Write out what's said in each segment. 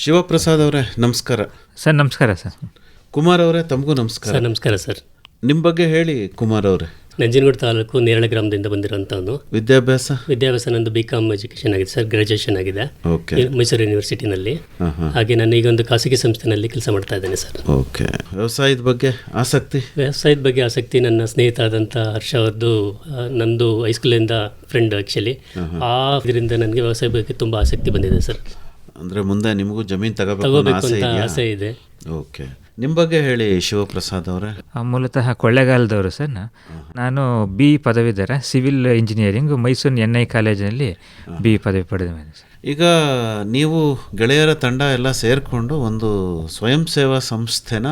ಶಿವಪ್ರಸಾದ್ ಅವರೇ ನಮಸ್ಕಾರ. ಸರ್ ನಮಸ್ಕಾರ ಸರ್. ಕುಮಾರ್ ಅವರೇ ತಮಗೂ ನಮಸ್ಕಾರ. ಸರ್ ನಮಸ್ಕಾರ ಸರ್. ನಿಮ್ಮ ಬಗ್ಗೆ ಹೇಳಿ ಕುಮಾರ್ ಅವರೇ. ನಂಜನಗೂಡು ತಾಲೂಕು ನೇರಳೆ ಗ್ರಾಮದಿಂದ ಬಂದಿರೋಂಥವನು. ವಿದ್ಯಾಭ್ಯಾಸ ನಂದು BCom ಎಜುಕೇಷನ್ ಆಗಿದೆ ಸರ್, ಗ್ರಾಜುಯೇಷನ್ ಆಗಿದೆ ಮೈಸೂರು ಯೂನಿವರ್ಸಿಟಿನಲ್ಲಿ. ಹಾಗೆ ನಾನು ಈಗ ಒಂದು ಖಾಸಗಿ ಸಂಸ್ಥೆನಲ್ಲಿ ಕೆಲಸ ಮಾಡ್ತಾ ಇದ್ದೇನೆ ಸರ್. ಓಕೆ. ವ್ಯವಸಾಯದ ಬಗ್ಗೆ ಆಸಕ್ತಿ ನನ್ನ ಸ್ನೇಹಿತ ಆದಂಥ ಹರ್ಷ ಅವ್ರದ್ದು, ನಂದು ಹೈಸ್ಕೂಲಿಂದ ಫ್ರೆಂಡ್ ಆ್ಯಕ್ಚುಲಿ. ಇದರಿಂದ ನನಗೆ ವ್ಯವಸಾಯ ಬಗ್ಗೆ ತುಂಬ ಆಸಕ್ತಿ ಬಂದಿದೆ ಸರ್. ಅಂದರೆ ಮುಂದೆ ನಿಮಗೂ ಜಮೀನು ತಗೋಬೇಕು ಅಂತ ಆಸೆ ಇದೆ. ಓಕೆ. ನಿಮ್ಮ ಬಗ್ಗೆ ಹೇಳಿ ಶಿವಪ್ರಸಾದ್ ಅವರೇ. ಮೂಲತಃ ಕೊಳ್ಳೇಗಾಲದವರು ಸರ್. ನಾನು BE ಪದವೀಧರ ಸಿವಿಲ್ ಇಂಜಿನಿಯರಿಂಗ್ ಮೈಸೂರಿನ NI ಕಾಲೇಜಿನಲ್ಲಿ BE ಪದವಿ ಪಡೆದಿದ್ದೇನೆ ಸರ್. ಈಗ ನೀವು ಗೆಳೆಯರ ತಂಡ ಎಲ್ಲ ಸೇರಿಕೊಂಡು ಒಂದು ಸ್ವಯಂ ಸೇವಾ ಸಂಸ್ಥೆನ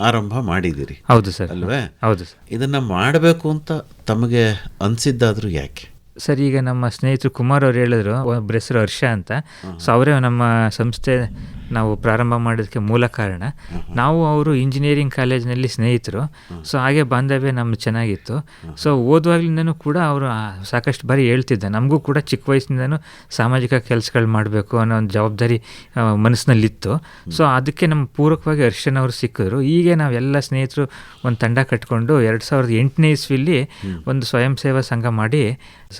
ಆರಂಭ ಮಾಡಿದ್ದೀರಿ. ಹೌದು ಸರ್. ಅಲ್ವೇ? ಹೌದು ಸರ್. ಇದನ್ನು ಮಾಡಬೇಕು ಅಂತ ತಮಗೆ ಅನಿಸಿದ್ದಾದರೂ ಯಾಕೆ? ಸರ್, ಈಗ ನಮ್ಮ ಸ್ನೇಹಿತರು ಕುಮಾರ್ ಅವ್ರು ಹೇಳಿದ್ರು, ಒಬ್ಬರ ಹೆಸರು ಹರ್ಷ ಅಂತ. ಸೊ ಅವರೇ ನಮ್ಮ ಸಂಸ್ಥೆ ನಾವು ಪ್ರಾರಂಭ ಮಾಡೋದಕ್ಕೆ ಮೂಲ ಕಾರಣ. ನಾವು ಅವರು ಇಂಜಿನಿಯರಿಂಗ್ ಕಾಲೇಜಿನಲ್ಲಿ ಸ್ನೇಹಿತರು. ಸೊ ಹಾಗೆ ಬಾಂಧವ್ಯ ನಮ್ದು ಚೆನ್ನಾಗಿತ್ತು. ಸೊ ಓದುವಾಗ್ಲಿಂದನೂ ಕೂಡ ಅವರು ಸಾಕಷ್ಟು ಬಾರಿ ಹೇಳ್ತಿದ್ದ, ನಮಗೂ ಕೂಡ ಚಿಕ್ಕ ವಯಸ್ಸಿನಿಂದನೂ ಸಾಮಾಜಿಕ ಕೆಲಸಗಳು ಮಾಡಬೇಕು ಅನ್ನೋ ಒಂದು ಜವಾಬ್ದಾರಿ ಮನಸ್ಸಿನಲ್ಲಿತ್ತು. ಸೊ ಅದಕ್ಕೆ ನಮ್ಮ ಪೂರಕವಾಗಿ ಹರ್ಷನವರು ಸಿಕ್ಕಿದ್ರು. ಹೀಗೆ ನಾವೆಲ್ಲ ಸ್ನೇಹಿತರು ಒಂದು ತಂಡ ಕಟ್ಕೊಂಡು 2008ನೇ ಇಸ್ವಿಯಲ್ಲಿ ಒಂದು ಸ್ವಯಂ ಸೇವಾ ಸಂಘ ಮಾಡಿ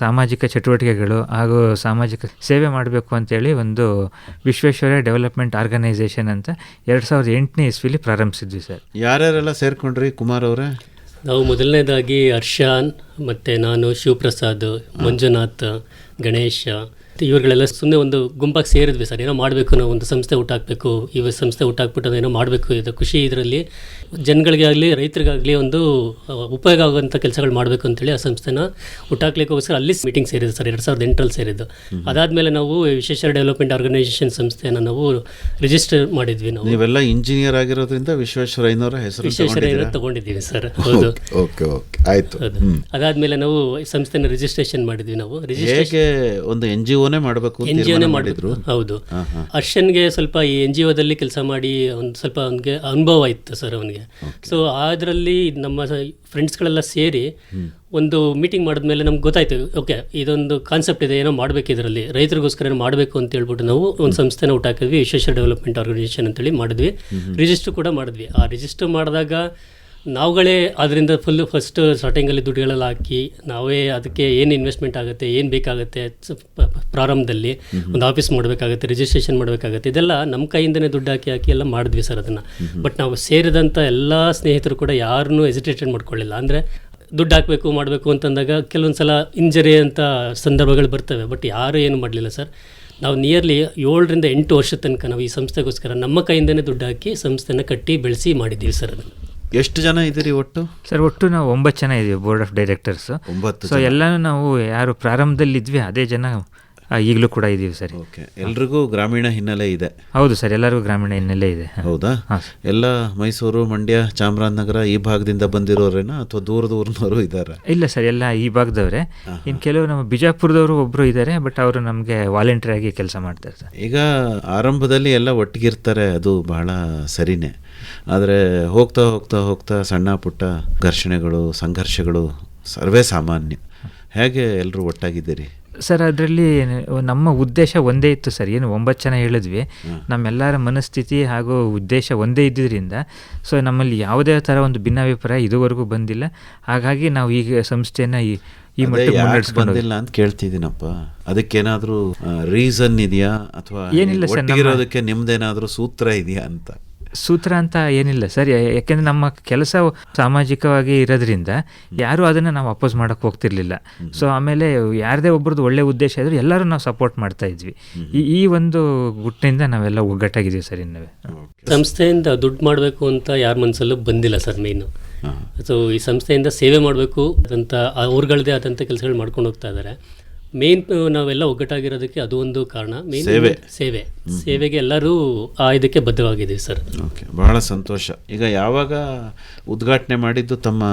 ಸಾಮಾಜಿಕ ಚಟುವಟಿಕೆಗಳು ಹಾಗೂ ಸಾಮಾಜಿಕ ಸೇವೆ ಮಾಡಬೇಕು ಅಂತೇಳಿ ಒಂದು ವಿಶ್ವೇಶ್ವರಯ್ಯ ಡೆವಲಪ್ಮೆಂಟ್ ಆರ್ಗನೈಸೇಷನ್ ಅಂತ 2008ನೇ ಇಸ್ವಿಲಿ ಪ್ರಾರಂಭಿಸಿದ್ವಿ ಸರ್. ಯಾರ್ಯಾರೆಲ್ಲ ಸೇರ್ಕೊಂಡ್ರಿ ಕುಮಾರ್ ಅವರೇ? ನಾವು ಮೊದಲನೇದಾಗಿ ಹರ್ಷಾನ್ ಮತ್ತು ನಾನು, ಶಿವಪ್ರಸಾದ್, ಮಂಜುನಾಥ್, ಗಣೇಶ ಇವರುಗಳೆಲ್ಲ ಸುಮ್ಮನೆ ಒಂದು ಗುಂಪಾಗಿ ಸೇರಿದ್ವಿ ಸರ್. ಏನೋ ಮಾಡಬೇಕು, ನಾವು ಒಂದು ಸಂಸ್ಥೆ ಹುಟ್ಟಾಕಬೇಕು, ಈ ಸಂಸ್ಥೆ ಹುಟ್ಟಾಕ್ಬಿಟ್ಟು ಏನೋ ಮಾಡಬೇಕು, ಇದು ಖುಷಿ, ಇದರಲ್ಲಿ ಜನಗಳಿಗೆ ಆಗಲಿ ರೈತರಿಗಾಗಲಿ ಒಂದು ಉಪಯೋಗ ಆಗುವಂಥ ಕೆಲಸಗಳು ಮಾಡಬೇಕು ಅಂತೇಳಿ ಆ ಸಂಸ್ಥೆನ ಹುಟ್ಟಾಕ್ಲಿಕ್ಕೋಸ್ಕರ ಅಲ್ಲಿ ಮೀಟಿಂಗ್ ಸೇರಿದ್ದು ಸರ್. 2008ರಲ್ಲಿ ಸೇರಿದ್ದು. ಅದಾದಮೇಲೆ ನಾವು ವಿಶ್ವೇಶ್ವರ ಡೆವಲಪ್ಮೆಂಟ್ ಆರ್ಗನೈಸೇಷನ್ ಸಂಸ್ಥೆಯನ್ನು ನಾವು ರಿಜಿಸ್ಟರ್ ಮಾಡಿದ್ವಿ. ನಾವು ನೀವೆಲ್ಲ ಇಂಜಿನಿಯರ್ ಆಗಿರೋದ್ರಿಂದ ವಿಶ್ವೇಶ್ವರಯ್ಯನವರ ವಿಶ್ವೇಶ್ವರಯ್ಯ ತಗೊಂಡಿದ್ದೀವಿ ಸರ್. ಹೌದು. ಆಯಿತು. ಅದಾದಮೇಲೆ ನಾವು ಸಂಸ್ಥೆನ ರಿಜಿಸ್ಟ್ರೇಷನ್ ಮಾಡಿದ್ವಿ. ನಾವು ರಿಜಿಸ್ಟ್ರೇಷನ್ ಒಂದು NGOನೇ ಮಾಡಬೇಕು, NGOನೇ ಮಾಡಿದ್ರು. ಹೌದು. ಹರ್ಷನ್ಗೆ ಸ್ವಲ್ಪ ಈ NGOದಲ್ಲಿ ಕೆಲಸ ಮಾಡಿ ಒಂದು ಸ್ವಲ್ಪ ಅವನಿಗೆ ಅನುಭವ ಇತ್ತು ಸರ್ ಅವನಿಗೆ. ಸೊ ಅದರಲ್ಲಿ ನಮ್ಮ ಫ್ರೆಂಡ್ಸ್ಗಳೆಲ್ಲ ಸೇರಿ ಒಂದು ಮೀಟಿಂಗ್ ಮಾಡಿದ್ಮೇಲೆ ನಮ್ಗೆ ಗೊತ್ತಾಯ್ತು, ಓಕೆ ಇದೊಂದು ಕಾನ್ಸೆಪ್ಟ್ ಇದೆ, ಏನೋ ಮಾಡಬೇಕು, ಇದರಲ್ಲಿ ರೈತರಿಗೋಸ್ಕರ ಮಾಡಬೇಕು ಅಂತ ಹೇಳ್ಬಿಟ್ಟು ನಾವು ಒಂದು ಸಂಸ್ಥೆನ ಹುಟ್ಟಾಕಿದ್ವಿ, ವಿಶ್ವೇಶ್ವರ ಡೆವಲಪ್ಮೆಂಟ್ ಆರ್ಗನೈಸೇಷನ್ ಅಂತೇಳಿ ಮಾಡಿದ್ವಿ. ರಿಜಿಸ್ಟರ್ ಕೂಡ ಮಾಡಿದ್ವಿ. ಆ ರಿಜಿಸ್ಟರ್ ಮಾಡಿದಾಗ ನಾವುಗಳೇ ಅದರಿಂದ ಫಸ್ಟ್ ಸ್ಟಾರ್ಟಿಂಗಲ್ಲಿ ದುಡ್ಡುಗಳೆಲ್ಲ ಹಾಕಿ ನಾವೇ ಅದಕ್ಕೆ ಏನು ಇನ್ವೆಸ್ಟ್ಮೆಂಟ್ ಆಗುತ್ತೆ, ಏನು ಬೇಕಾಗುತ್ತೆ, ಪ್ರಾರಂಭದಲ್ಲಿ ಒಂದು ಆಫೀಸ್ ಮಾಡಬೇಕಾಗತ್ತೆ, ರಿಜಿಸ್ಟ್ರೇಷನ್ ಮಾಡಬೇಕಾಗತ್ತೆ, ಇದೆಲ್ಲ ನಮ್ಮ ಕೈಯಿಂದನೇ ದುಡ್ಡು ಹಾಕಿ ಎಲ್ಲ ಮಾಡಿದ್ವಿ ಸರ್ ಅದನ್ನು. ಬಟ್ ನಾವು ಸೇರಿದಂಥ ಎಲ್ಲ ಸ್ನೇಹಿತರು ಕೂಡ ಯಾರನ್ನೂ ಎಸಿಟೇಟೆಡ್ ಮಾಡ್ಕೊಳ್ಳಿಲ್ಲ. ಅಂದರೆ ದುಡ್ಡು ಹಾಕಬೇಕು ಮಾಡಬೇಕು ಅಂತಂದಾಗ ಕೆಲವೊಂದು ಸಲ ಇಂಜರಿ ಅಂತ ಸಂದರ್ಭಗಳು ಬರ್ತವೆ. ಬಟ್ ಯಾರೂ ಏನು ಮಾಡಲಿಲ್ಲ ಸರ್. ನಾವು ನಿಯರ್ಲಿ 7 ರಿಂದ 8 ವರ್ಷದ ತನಕ ನಾವು ಈ ಸಂಸ್ಥೆಗೋಸ್ಕರ ನಮ್ಮ ಕೈಯಿಂದನೇ ದುಡ್ಡು ಹಾಕಿ ಸಂಸ್ಥೆನ ಕಟ್ಟಿ ಬೆಳೆಸಿ ಮಾಡಿದ್ದೀವಿ ಸರ್ ಅದನ್ನು. ಎಷ್ಟು ಜನ ಇದ್ದೀರಿ ಒಟ್ಟು? ಸರ್ ಒಟ್ಟು ನಾವು 9 ಜನ ಇದ್ದೀವಿ, ಬೋರ್ಡ್ ಆಫ್ ಡೈರೆಕ್ಟರ್ಸ್. ಸೊ ಎಲ್ಲನೂ ನಾವು ಯಾರು ಪ್ರಾರಂಭದಲ್ಲಿದ್ವಿ ಅದೇ ಜನ ಈಗಲೂ ಕೂಡ ಇದ್ದೀವಿ ಸರ್. ಓಕೆ. ಎಲ್ರಿಗೂ ಗ್ರಾಮೀಣ ಹಿನ್ನೆಲೆ ಇದೆ? ಹೌದು ಸರ್, ಎಲ್ಲರಿಗೂ ಗ್ರಾಮೀಣ ಹಿನ್ನೆಲೆ ಇದೆ. ಹೌದಾ? ಎಲ್ಲ ಮೈಸೂರು, ಮಂಡ್ಯ, ಚಾಮರಾಜನಗರ ಈ ಭಾಗದಿಂದ ಬಂದಿರೋರೇನಾ ಅಥವಾ ದೂರದವ್ರನ್ನವರು ಇದ್ದಾರೆ? ಇಲ್ಲ ಸರ್, ಎಲ್ಲ ಈ ಭಾಗದವರೇ. ಇನ್ನು ಕೆಲವು ನಮ್ಮ ಬಿಜಾಪುರದವರು ಒಬ್ಬರು ಇದ್ದಾರೆ, ಬಟ್ ಅವರು ನಮಗೆ ವಾಲಂಟಿಯರ್ ಆಗಿ ಕೆಲಸ ಮಾಡ್ತಾರೆ ಸರ್. ಈಗ ಆರಂಭದಲ್ಲಿ ಎಲ್ಲ ಒಟ್ಟಿಗಿರ್ತಾರೆ, ಅದು ಬಹಳ ಸರಿನೇ. ಆದರೆ ಹೋಗ್ತಾ ಹೋಗ್ತಾ ಹೋಗ್ತಾ ಸಣ್ಣ ಪುಟ್ಟ ಘರ್ಷಣೆಗಳು, ಸಂಘರ್ಷಗಳು ಸರ್ವೇ ಸಾಮಾನ್ಯ. ಹೇಗೆ ಎಲ್ಲರೂ ಒಟ್ಟಾಗಿದ್ದೀರಿ ಸರ್? ಅದರಲ್ಲಿ ನಮ್ಮ ಉದ್ದೇಶ ಒಂದೇ ಇತ್ತು ಸರ್. ಏನು 9 ಜನ ಹೇಳಿದ್ವಿ, ನಮ್ಮೆಲ್ಲರ ಮನಸ್ಥಿತಿ ಹಾಗೂ ಉದ್ದೇಶ ಒಂದೇ ಇದ್ದಿದ್ದರಿಂದ ಸೊ ನಮ್ಮಲ್ಲಿ ಯಾವುದೇ ಥರ ಒಂದು ಭಿನ್ನಾಭಿಪ್ರಾಯ ಇದುವರೆಗೂ ಬಂದಿಲ್ಲ. ಹಾಗಾಗಿ ನಾವು ಈಗ ಸಂಸ್ಥೆನ ಈ ಮಟ್ಟಿಗೆ ಬಂದಿಲ್ಲ ಅಂತ ಕೇಳ್ತಿದ್ದೀನಪ್ಪ. ಅದಕ್ಕೇನಾದರೂ ರೀಸನ್ ಇದೆಯಾ ಅಥವಾ ಏನಿಲ್ಲ ಸರ್, ಒಟ್ಟಿಗಿರೋದಕ್ಕೆ ನಿಮ್ದೇನಾದರೂ ಸೂತ್ರ ಇದೆಯಾ ಅಂತ? ಸೂತ್ರ ಅಂತ ಏನಿಲ್ಲ ಸರ್, ಯಾಕೆಂದರೆ ನಮ್ಮ ಕೆಲಸ ಸಾಮಾಜಿಕವಾಗಿ ಇರೋದ್ರಿಂದ ಯಾರೂ ಅದನ್ನು ನಾವು ಅಪೋಸ್ ಮಾಡೋಕ್ಕೆ ಹೋಗ್ತಿರ್ಲಿಲ್ಲ. ಸೊ ಆಮೇಲೆ ಯಾರದೇ ಒಬ್ಬರದ್ದು ಒಳ್ಳೆ ಉದ್ದೇಶ ಇದ್ದರೂ ಎಲ್ಲರೂ ನಾವು ಸಪೋರ್ಟ್ ಮಾಡ್ತಾ ಇದ್ವಿ. ಈ ಒಂದು ಗುಟ್ಟಿನಿಂದ ನಾವೆಲ್ಲ ಒಗ್ಗಟ್ಟಾಗಿದ್ದೀವಿ ಸರ್. ಇನ್ನವೇ ಸಂಸ್ಥೆಯಿಂದ ದುಡ್ಡು ಮಾಡಬೇಕು ಅಂತ ಯಾರ ಮನಸ್ಸಲ್ಲೂ ಬಂದಿಲ್ಲ ಸರ್ ಮೇಯ್ನು. ಸೊ ಈ ಸಂಸ್ಥೆಯಿಂದ ಸೇವೆ ಮಾಡಬೇಕು ಅದಂತ ಅವ್ರಗಳದೇ ಆದಂಥ ಕೆಲಸಗಳು ಮಾಡ್ಕೊಂಡು ಹೋಗ್ತಾ ಇದ್ದಾರೆ. ಮೇನ್ ನಾವೆಲ್ಲ ಒಗ್ಗಟ್ಟಾಗಿರೋದಕ್ಕೆ ಅದು ಒಂದು ಕಾರಣ. ಮೇನ್ ಸೇವೆಗೆ ಎಲ್ಲರೂ ಇದಕ್ಕೆ ಬದ್ಧವಾಗಿದ್ದೀವಿ ಸರ್. ಓಕೆ, ಬಹಳ ಸಂತೋಷ. ಈಗ ಯಾವಾಗ ಉದ್ಘಾಟನೆ ಮಾಡಿದ್ದು ತಮ್ಮ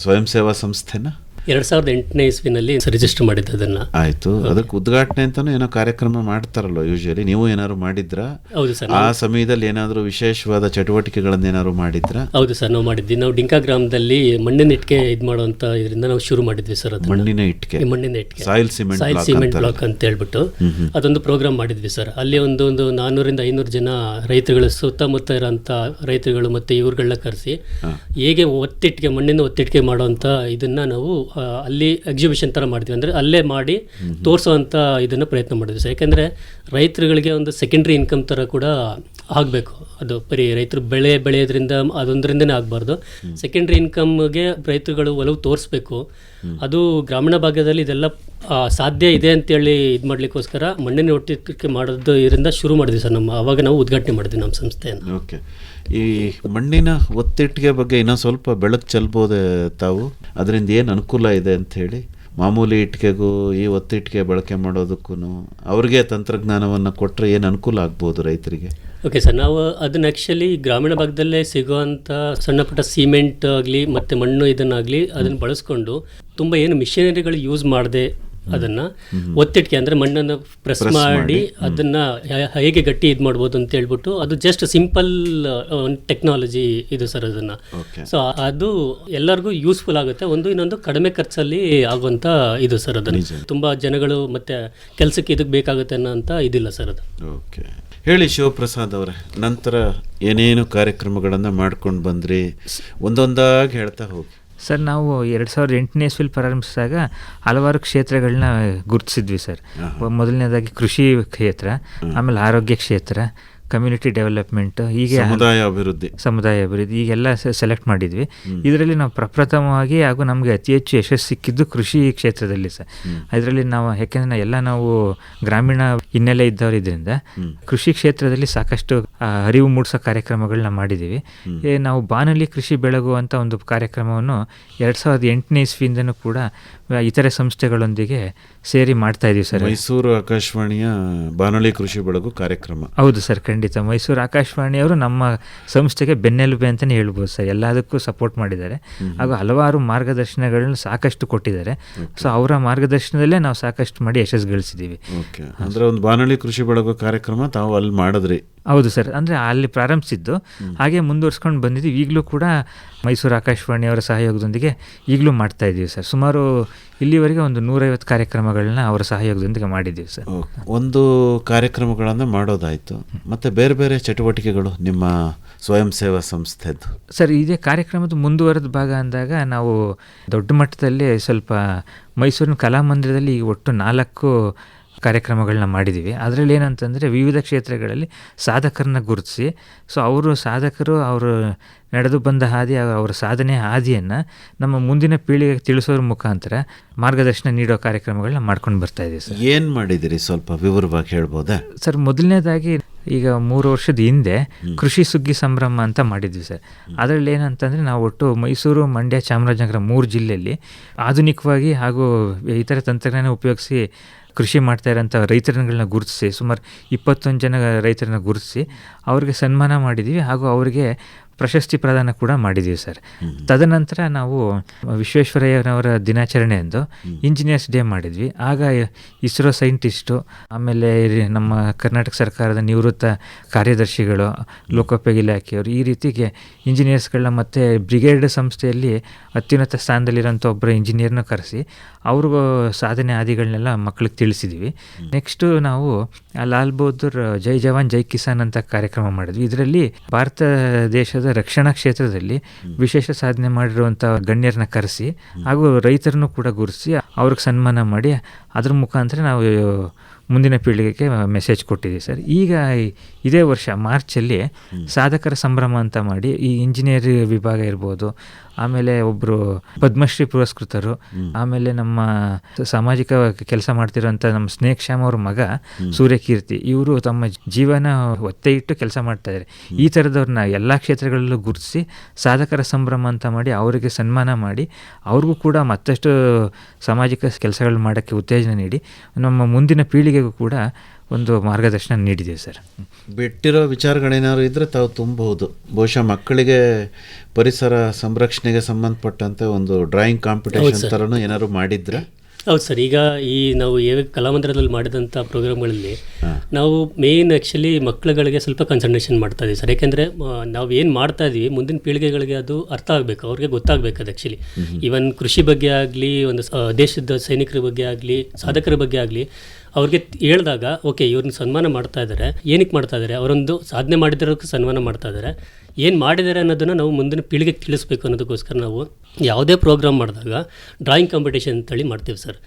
ಸ್ವಯಂ ಸೇವಾ ಸಂಸ್ಥೆನ? 2008ನೇ ಇಸ್ವಿನಲ್ಲಿ ರಿಜಿಸ್ಟರ್ ಮಾಡಿದ್ದು ಅದನ್ನು. ಆಯಿತು. ಅದಕ್ಕೆ ಉದ್ಘಾಟನೆ ಅಂತಲೂ ಏನೋ ಕಾರ್ಯಕ್ರಮ ಮಾಡ್ತಾರಲ್ವ ಯೂಶಲಿ, ನೀವು ಏನಾದ್ರು ಮಾಡಿದ್ರಾ? ಹೌದು ಸರ್. ಆ ಸಮಯದಲ್ಲಿ ಏನಾದರೂ ವಿಶೇಷವಾದ ಚಟುವಟಿಕೆಗಳನ್ನು ಏನಾದ್ರು ಮಾಡಿದ್ರಾ? ಹೌದು ಸರ್, ನಾವು ಮಾಡಿದ್ವಿ. ನಾವು ಡಿಂಕಾ ಗ್ರಾಮದಲ್ಲಿ ಮಣ್ಣಿನ ಇಟ್ಟಿಗೆ ಇದು ಮಾಡುವಂಥ ಇದರಿಂದ ನಾವು ಶುರು ಮಾಡಿದ್ವಿ ಸರ್. ಅದು ಮಣ್ಣಿನ ಇಟ್ಟಿಗೆ, ಸಾಯಿಲ್ ಸಿಮೆಂಟ್ ಬ್ಲಾಕ್ ಅಂತ ಹೇಳ್ಬಿಟ್ಟು ಅದೊಂದು ಪ್ರೋಗ್ರಾಮ್ ಮಾಡಿದ್ವಿ ಸರ್. ಅಲ್ಲಿ ಒಂದು 400-500 ಜನ ರೈತರುಗಳು, ಸುತ್ತಮುತ್ತ ಇರೋಂಥ ರೈತರುಗಳು ಮತ್ತು ಇವ್ರುಗಳನ್ನ ಕರೆಸಿ ಹೇಗೆ ಮಣ್ಣಿನ ಒತ್ತಿಟ್ಟಿಗೆ ಮಾಡುವಂಥ ಇದನ್ನು ನಾವು ಅಲ್ಲಿ ಎಕ್ಸಿಬಿಷನ್ ಥರ ಮಾಡ್ತೀವಿ. ಅಂದರೆ ಅಲ್ಲೇ ಮಾಡಿ ತೋರಿಸೋವಂಥ ಇದನ್ನು ಪ್ರಯತ್ನ ಮಾಡಿದ್ವಿ ಸರ್. ಯಾಕೆಂದರೆ ರೈತರುಗಳಿಗೆ ಒಂದು ಸೆಕೆಂಡ್ರಿ ಇನ್ಕಮ್ ಥರ ಕೂಡ ಆಗಬೇಕು. ಅದು ಬರೀ ರೈತರು ಬೆಳೆಯೋದ್ರಿಂದ ಅದೊಂದರಿಂದನೇ ಆಗಬಾರ್ದು. ಸೆಕೆಂಡ್ರಿ ಇನ್ಕಮ್ಗೆ ರೈತರುಗಳು ಒಲವು ತೋರಿಸ್ಬೇಕು. ಅದು ಗ್ರಾಮೀಣ ಭಾಗದಲ್ಲಿ ಇದೆಲ್ಲ ಸಾಧ್ಯ ಇದೆ ಅಂತೇಳಿ ಇದು ಮಾಡಲಿಕ್ಕೋಸ್ಕರ ಮಣ್ಣಿನ ಒಟ್ಟಿಗೆ ಮಾಡೋದು ಇದರಿಂದ ಶುರು ಮಾಡಿದ್ವಿ ಸರ್. ಅವಾಗ ನಾವು ಉದ್ಘಾಟನೆ ಮಾಡಿದ್ವಿ ನಮ್ಮ ಸಂಸ್ಥೆಯನ್ನು. ಓಕೆ. ಈ ಮಣ್ಣಿನ ಒತ್ತಿಟ್ಟಿಗೆ ಬಗ್ಗೆ ಇನ್ನೂ ಸ್ವಲ್ಪ ಬೆಳಕು ಚೆಲ್ಬೋದೆ ತಾವು? ಅದರಿಂದ ಏನು ಅನುಕೂಲ ಇದೆ ಅಂಥೇಳಿ, ಮಾಮೂಲಿ ಇಟ್ಟಿಗೆಗೂ ಈ ಒತ್ತಿಟ್ಟಿಗೆ ಬಳಕೆ ಮಾಡೋದಕ್ಕೂ ಅವ್ರಿಗೆ ತಂತ್ರಜ್ಞಾನವನ್ನು ಕೊಟ್ಟರೆ ಏನು ಅನುಕೂಲ ಆಗ್ಬೋದು ರೈತರಿಗೆ? ಓಕೆ ಸರ್, ನಾವು ಅದನ್ನ ಆ್ಯಕ್ಚುಲಿ ಗ್ರಾಮೀಣ ಭಾಗದಲ್ಲೇ ಸಿಗುವಂಥ ಸಣ್ಣ ಪುಟ್ಟ ಸಿಮೆಂಟ್ ಆಗಲಿ ಮತ್ತು ಮಣ್ಣು ಇದನ್ನಾಗಲಿ ಅದನ್ನು ಬಳಸ್ಕೊಂಡು ತುಂಬ ಏನು ಮಿಷನರಿಗಳು ಯೂಸ್ ಮಾಡದೆ ಅದನ್ನು ಒತ್ತಿಟ್ಟಿಗೆ ಅಂದರೆ ಮಣ್ಣನ್ನು ಪ್ರೆಸ್ ಮಾಡಿ ಅದನ್ನು ಹೇಗೆ ಗಟ್ಟಿ ಇದು ಮಾಡ್ಬೋದು ಅಂತ ಹೇಳ್ಬಿಟ್ಟು ಅದು ಜಸ್ಟ್ ಸಿಂಪಲ್ ಟೆಕ್ನಾಲಜಿ ಇದು ಸರ್. ಅದನ್ನು ಸೊ ಅದು ಎಲ್ಲರಿಗೂ ಯೂಸ್ಫುಲ್ ಆಗುತ್ತೆ. ಇನ್ನೊಂದು ಕಡಿಮೆ ಖರ್ಚಲ್ಲಿ ಆಗುವಂಥ ಇದು ಸರ್. ಅದನ್ನು ತುಂಬ ಜನಗಳು ಮತ್ತು ಕೆಲಸಕ್ಕೆ ಇದಕ್ಕೆ ಬೇಕಾಗುತ್ತೆ ಅನ್ನೋಂಥ ಇದಿಲ್ಲ ಸರ್ ಅದು. ಓಕೆ, ಹೇಳಿ ಶಿವಪ್ರಸಾದ್ ಅವರೇ, ನಂತರ ಏನೇನು ಕಾರ್ಯಕ್ರಮಗಳನ್ನು ಮಾಡ್ಕೊಂಡು ಬಂದ್ರಿ ಒಂದೊಂದಾಗಿ ಹೇಳ್ತಾ ಹೋಗಿ. ಸರ್, ನಾವು 2008ನೇ ಇಸ್ವಿಲಿ ಪ್ರಾರಂಭಿಸಿದಾಗ ಹಲವಾರು ಕ್ಷೇತ್ರಗಳನ್ನ ಗುರುತಿಸಿದ್ವಿ ಸರ್. ಮೊದಲನೇದಾಗಿ ಕೃಷಿ ಕ್ಷೇತ್ರ, ಆಮೇಲೆ ಆರೋಗ್ಯ ಕ್ಷೇತ್ರ, ಕಮ್ಯುನಿಟಿ ಡೆವಲಪ್ಮೆಂಟ್, ಹೀಗೆ ಸಮುದಾಯ ಅಭಿವೃದ್ಧಿ ಈಗೆಲ್ಲ ಸೆಲೆಕ್ಟ್ ಮಾಡಿದ್ವಿ. ಇದರಲ್ಲಿ ನಾವು ಪ್ರಪ್ರಥಮವಾಗಿ ಹಾಗೂ ನಮಗೆ ಅತಿ ಹೆಚ್ಚು ಯಶಸ್ಸು ಸಿಕ್ಕಿದ್ದು ಕೃಷಿ ಕ್ಷೇತ್ರದಲ್ಲಿ ಸರ್. ಇದರಲ್ಲಿ ನಾವು ಯಾಕೆಂದರೆ ನಾವು ಗ್ರಾಮೀಣ ಹಿನ್ನೆಲೆ ಇದ್ದವರು ಇದರಿಂದ ಕೃಷಿ ಕ್ಷೇತ್ರದಲ್ಲಿ ಸಾಕಷ್ಟು ಅರಿವು ಮೂಡಿಸೋ ಕಾರ್ಯಕ್ರಮಗಳನ್ನ ಮಾಡಿದ್ದೀವಿ. ನಾವು ಬಾನುಲಿ ಕೃಷಿ ಬೆಳಗು ಅಂತ ಒಂದು ಕಾರ್ಯಕ್ರಮವನ್ನು 2008ನೇ ಇಸ್ವಿಯಿಂದನೂ ಕೂಡ ಇತರೆ ಸಂಸ್ಥೆಗಳೊಂದಿಗೆ ಸೇರಿ ಮಾಡ್ತಾ ಇದೀವಿ ಸರ್. ಮೈಸೂರು ಆಕಾಶವಾಣಿಯ ಬಾನುಲಿ ಕೃಷಿ ಬೆಳಗು ಕಾರ್ಯಕ್ರಮ. ಹೌದು ಸರ್, ಖಂಡಿತ. ಮೈಸೂರು ಆಕಾಶವಾಣಿಯವರು ನಮ್ಮ ಸಂಸ್ಥೆಗೆ ಬೆನ್ನೆಲುಬೆ ಅಂತಲೇ ಹೇಳ್ಬೋದು ಸರ್. ಎಲ್ಲದಕ್ಕೂ ಸಪೋರ್ಟ್ ಮಾಡಿದ್ದಾರೆ ಹಾಗೂ ಹಲವಾರು ಮಾರ್ಗದರ್ಶನಗಳನ್ನ ಸಾಕಷ್ಟು ಕೊಟ್ಟಿದ್ದಾರೆ. ಸೊ ಅವರ ಮಾರ್ಗದರ್ಶನದಲ್ಲೇ ನಾವು ಸಾಕಷ್ಟು ಮಾಡಿ ಯಶಸ್ಸು ಗಳಿಸಿದ್ದೀವಿ. ಓಕೆ, ಅಂದರೆ ಒಂದು ಬಾನುಲಿ ಕೃಷಿ ಬೆಳಗು ಕಾರ್ಯಕ್ರಮ ತಾವು ಅಲ್ಲಿ ಮಾಡಿದ್ರಿ? ಹೌದು ಸರ್, ಅಂದರೆ ಅಲ್ಲಿ ಪ್ರಾರಂಭಿಸಿದ್ದು ಹಾಗೆ ಮುಂದುವರ್ಸ್ಕೊಂಡು ಬಂದಿದ್ದೀವಿ. ಈಗಲೂ ಕೂಡ ಮೈಸೂರು ಆಕಾಶವಾಣಿಯವರ ಸಹಯೋಗದೊಂದಿಗೆ ಈಗಲೂ ಮಾಡ್ತಾ ಇದ್ದೀವಿ ಸರ್. ಸುಮಾರು ಇಲ್ಲಿವರೆಗೆ ಒಂದು 150 ಕಾರ್ಯಕ್ರಮಗಳನ್ನ ಅವರ ಸಹಯೋಗದೊಂದಿಗೆ ಮಾಡಿದ್ದೀವಿ ಸರ್. ಒಂದು ಕಾರ್ಯಕ್ರಮಗಳನ್ನು ಮಾಡೋದಾಯಿತು, ಮತ್ತು ಬೇರೆ ಬೇರೆ ಚಟುವಟಿಕೆಗಳು ನಿಮ್ಮ ಸ್ವಯಂ ಸೇವಾ ಸಂಸ್ಥೆದು? ಸರ್, ಇದೇ ಕಾರ್ಯಕ್ರಮದ ಮುಂದುವರೆದ ಭಾಗ ಅಂದಾಗ ನಾವು ದೊಡ್ಡ ಮಟ್ಟದಲ್ಲಿ ಸ್ವಲ್ಪ ಮೈಸೂರಿನ ಕಲಾಮಂದಿರದಲ್ಲಿ ಒಟ್ಟು 4 ಕಾರ್ಯಕ್ರಮಗಳನ್ನ ಮಾಡಿದ್ದೀವಿ. ಅದರಲ್ಲಿ ಏನಂತಂದರೆ ವಿವಿಧ ಕ್ಷೇತ್ರಗಳಲ್ಲಿ ಸಾಧಕರನ್ನ ಗುರುತಿಸಿ, ಸೊ ಸಾಧಕರು ಅವರು ನಡೆದು ಬಂದ ಹಾದಿ, ಅವರ ಸಾಧನೆ ಹಾದಿಯನ್ನು ನಮ್ಮ ಮುಂದಿನ ಪೀಳಿಗೆಗೆ ತಿಳಿಸೋದ್ರ ಮುಖಾಂತರ ಮಾರ್ಗದರ್ಶನ ನೀಡೋ ಕಾರ್ಯಕ್ರಮಗಳನ್ನ ಮಾಡ್ಕೊಂಡು ಬರ್ತಾ ಇದ್ದೀವಿ ಸರ್. ಏನು ಮಾಡಿದ್ದೀರಿ ಸ್ವಲ್ಪ ವಿವರವಾಗಿ ಹೇಳ್ಬೋದಾ? ಸರ್, ಮೊದಲನೇದಾಗಿ ಈಗ 3 ವರ್ಷದ ಹಿಂದೆ ಕೃಷಿ ಸುಗ್ಗಿ ಸಂಭ್ರಮ ಅಂತ ಮಾಡಿದ್ವಿ ಸರ್. ಅದರಲ್ಲಿ ಏನಂತಂದರೆ ನಾವು ಒಟ್ಟು ಮೈಸೂರು, ಮಂಡ್ಯ, ಚಾಮರಾಜನಗರ 3 ಜಿಲ್ಲೆಯಲ್ಲಿ ಆಧುನಿಕವಾಗಿ ಹಾಗೂ ಇತರ ತಂತ್ರಜ್ಞಾನ ಉಪಯೋಗಿಸಿ ಕೃಷಿ ಮಾಡ್ತಾ ಇರೋಂಥ ರೈತರುಗಳನ್ನ ಗುರುತಿಸಿ, ಸುಮಾರು 21 ಜನ ರೈತರನ್ನ ಗುರುತಿಸಿ ಅವ್ರಿಗೆ ಸನ್ಮಾನ ಮಾಡಿದ್ದೀವಿ ಹಾಗೂ ಅವರಿಗೆ ಪ್ರಶಸ್ತಿ ಪ್ರದಾನ ಕೂಡ ಮಾಡಿದ್ದೀವಿ ಸರ್. ತದನಂತರ ನಾವು ವಿಶ್ವೇಶ್ವರಯ್ಯನವರ ದಿನಾಚರಣೆ ಎಂದು ಇಂಜಿನಿಯರ್ಸ್ ಡೇ ಮಾಡಿದ್ವಿ. ಆಗ ಇಸ್ರೋ ಸೈಂಟಿಸ್ಟು, ಆಮೇಲೆ ನಮ್ಮ ಕರ್ನಾಟಕ ಸರ್ಕಾರದ ನಿವೃತ್ತ ಕಾರ್ಯದರ್ಶಿಗಳು, ಲೋಕೋಪಯೋಗಿ ಇಲಾಖೆಯವರು, ಈ ರೀತಿಗೆ ಇಂಜಿನಿಯರ್ಸ್ಗಳನ್ನ ಮತ್ತು ಬ್ರಿಗೇಡ್ ಸಂಸ್ಥೆಯಲ್ಲಿ ಅತ್ಯುನ್ನತ ಸ್ಥಾನದಲ್ಲಿರೋಂಥ ಒಬ್ಬರ ಇಂಜಿನಿಯರ್ನ ಕರೆಸಿ ಅವ್ರಿಗೂ ಸಾಧನೆ ಹಾದಿಗಳನ್ನೆಲ್ಲ ಮಕ್ಕಳಿಗೆ ತಿಳಿಸಿದ್ವಿ. ನೆಕ್ಸ್ಟು ನಾವು ಲಾಲ್ ಬಹದ್ದೂರ್ ಜೈ ಜವಾನ್ ಜೈ ಕಿಸಾನ್ ಅಂತ ಕಾರ್ಯಕ್ರಮ ಮಾಡಿದ್ವಿ. ಇದರಲ್ಲಿ ಭಾರತ ದೇಶದ ರಕ್ಷಣಾ ಕ್ಷೇತ್ರದಲ್ಲಿ ವಿಶೇಷ ಸಾಧನೆ ಮಾಡಿರುವಂಥ ಗಣ್ಯರನ್ನ ಕರೆಸಿ ಹಾಗೂ ರೈತರನ್ನು ಕೂಡ ಗುರುತಿಸಿ ಅವ್ರಿಗೆ ಸನ್ಮಾನ ಮಾಡಿ ಅದ್ರ ಮುಖಾಂತರ ನಾವು ಮುಂದಿನ ಪೀಳಿಗೆಗೆ ಮೆಸೇಜ್ ಕೊಟ್ಟಿದ್ದೀವಿ ಸರ್. ಈಗ ಇದೇ ವರ್ಷ ಮಾರ್ಚಲ್ಲಿ ಸಾಧಕರ ಸಂಭ್ರಮ ಅಂತ ಮಾಡಿ ಈ ಇಂಜಿನಿಯರ್ ವಿಭಾಗ ಇರ್ಬೋದು, ಆಮೇಲೆ ಒಬ್ಬರು ಪದ್ಮಶ್ರೀ ಪುರಸ್ಕೃತರು, ಆಮೇಲೆ ನಮ್ಮ ಸಾಮಾಜಿಕ ಕೆಲಸ ಮಾಡ್ತಿರೋಂಥ ನಮ್ಮ ಸ್ನೇಕ್ ಶ್ಯಾಮ್ ಅವ್ರ ಮಗ ಸೂರ್ಯಕೀರ್ತಿ, ಇವರು ತಮ್ಮ ಜೀವನ ಒತ್ತೆ ಇಟ್ಟು ಕೆಲಸ ಮಾಡ್ತಾಯಿದ್ದಾರೆ. ಈ ಥರದವ್ರನ್ನ ಎಲ್ಲ ಕ್ಷೇತ್ರಗಳಲ್ಲೂ ಗುರುತಿಸಿ ಸಾಧಕರ ಸಂಭ್ರಮ ಅಂತ ಮಾಡಿ ಅವರಿಗೆ ಸನ್ಮಾನ ಮಾಡಿ ಅವ್ರಿಗೂ ಕೂಡ ಮತ್ತಷ್ಟು ಸಾಮಾಜಿಕ ಕೆಲಸಗಳು ಮಾಡೋಕ್ಕೆ ಉತ್ತೇಜನ ನೀಡಿ ನಮ್ಮ ಮುಂದಿನ ಪೀಳಿಗೆಗೂ ಕೂಡ ಒಂದು ಮಾರ್ಗದರ್ಶನ ನೀಡಿದ್ದೀವಿ ಸರ್. ಬಿಟ್ಟಿರೋ ವಿಚಾರಗಳೇನಾದ್ರು ಇದ್ದರೆ ತಾವು ತುಂಬಬಹುದು. ಬಹುಶಃ ಮಕ್ಕಳಿಗೆ ಪರಿಸರ ಸಂರಕ್ಷಣೆಗೆ ಸಂಬಂಧಪಟ್ಟಂತೆ ಒಂದು ಡ್ರಾಯಿಂಗ್ ಕಾಂಪಿಟೇಷನ್ ಥರನೂ ಏನಾದ್ರು ಮಾಡಿದ್ರೆ? ಹೌದು ಸರ್. ಈಗ ಈ ನಾವು ಕಲಾಮಂದಿರದಲ್ಲಿ ಮಾಡಿದಂಥ ಪ್ರೋಗ್ರಾಮ್ಗಳಲ್ಲಿ ನಾವು ಮೇಯ್ನ್ ಆ್ಯಕ್ಚುಲಿ ಮಕ್ಕಳುಗಳಿಗೆ ಸ್ವಲ್ಪ ಕನ್ಸಂಟ್ರೇಷನ್ ಮಾಡ್ತಾ ಇದ್ದೀವಿ ಸರ್. ಯಾಕೆಂದರೆ ನಾವು ಏನು ಮಾಡ್ತಾ ಇದ್ದೀವಿ ಮುಂದಿನ ಪೀಳಿಗೆಗಳಿಗೆ ಅದು ಅರ್ಥ ಆಗಬೇಕು, ಅವ್ರಿಗೆ ಗೊತ್ತಾಗಬೇಕು. ಅದು ಆ್ಯಕ್ಚುಲಿ ಈವನ್ ಕೃಷಿ ಬಗ್ಗೆ ಆಗಲಿ, ಒಂದು ದೇಶದ ಸೈನಿಕರ ಬಗ್ಗೆ ಆಗಲಿ, ಸಾಧಕರ ಬಗ್ಗೆ ಆಗಲಿ ಅವ್ರಿಗೆ ಹೇಳಿದಾಗ ಓಕೆ ಇವ್ರನ್ನ ಸನ್ಮಾನ ಮಾಡ್ತಾ ಇದ್ದಾರೆ, ಏನಕ್ಕೆ ಮಾಡ್ತಾ ಇದ್ದಾರೆ, ಅವರೊಂದು ಸಾಧನೆ ಮಾಡಿದ್ದಕ್ಕೆ ಸನ್ಮಾನ ಮಾಡ್ತಾ ಇದ್ದಾರೆ, ಏನು ಮಾಡಿದ್ದಾರೆ ಅನ್ನೋದನ್ನು ನಾವು ಮುಂದಿನ ಪೀಳಿಗೆಗೆ ತಿಳಿಸ್ಬೇಕು ಅನ್ನೋದಕ್ಕೋಸ್ಕರ ನಾವು ಯಾವುದೇ ಪ್ರೋಗ್ರಾಮ್ ಮಾಡಿದಾಗ ಡ್ರಾಯಿಂಗ್ ಕಾಂಪಿಟೇಷನ್ ಅಂತೇಳಿ ಮಾಡ್ತೀವಿ ಸರ್.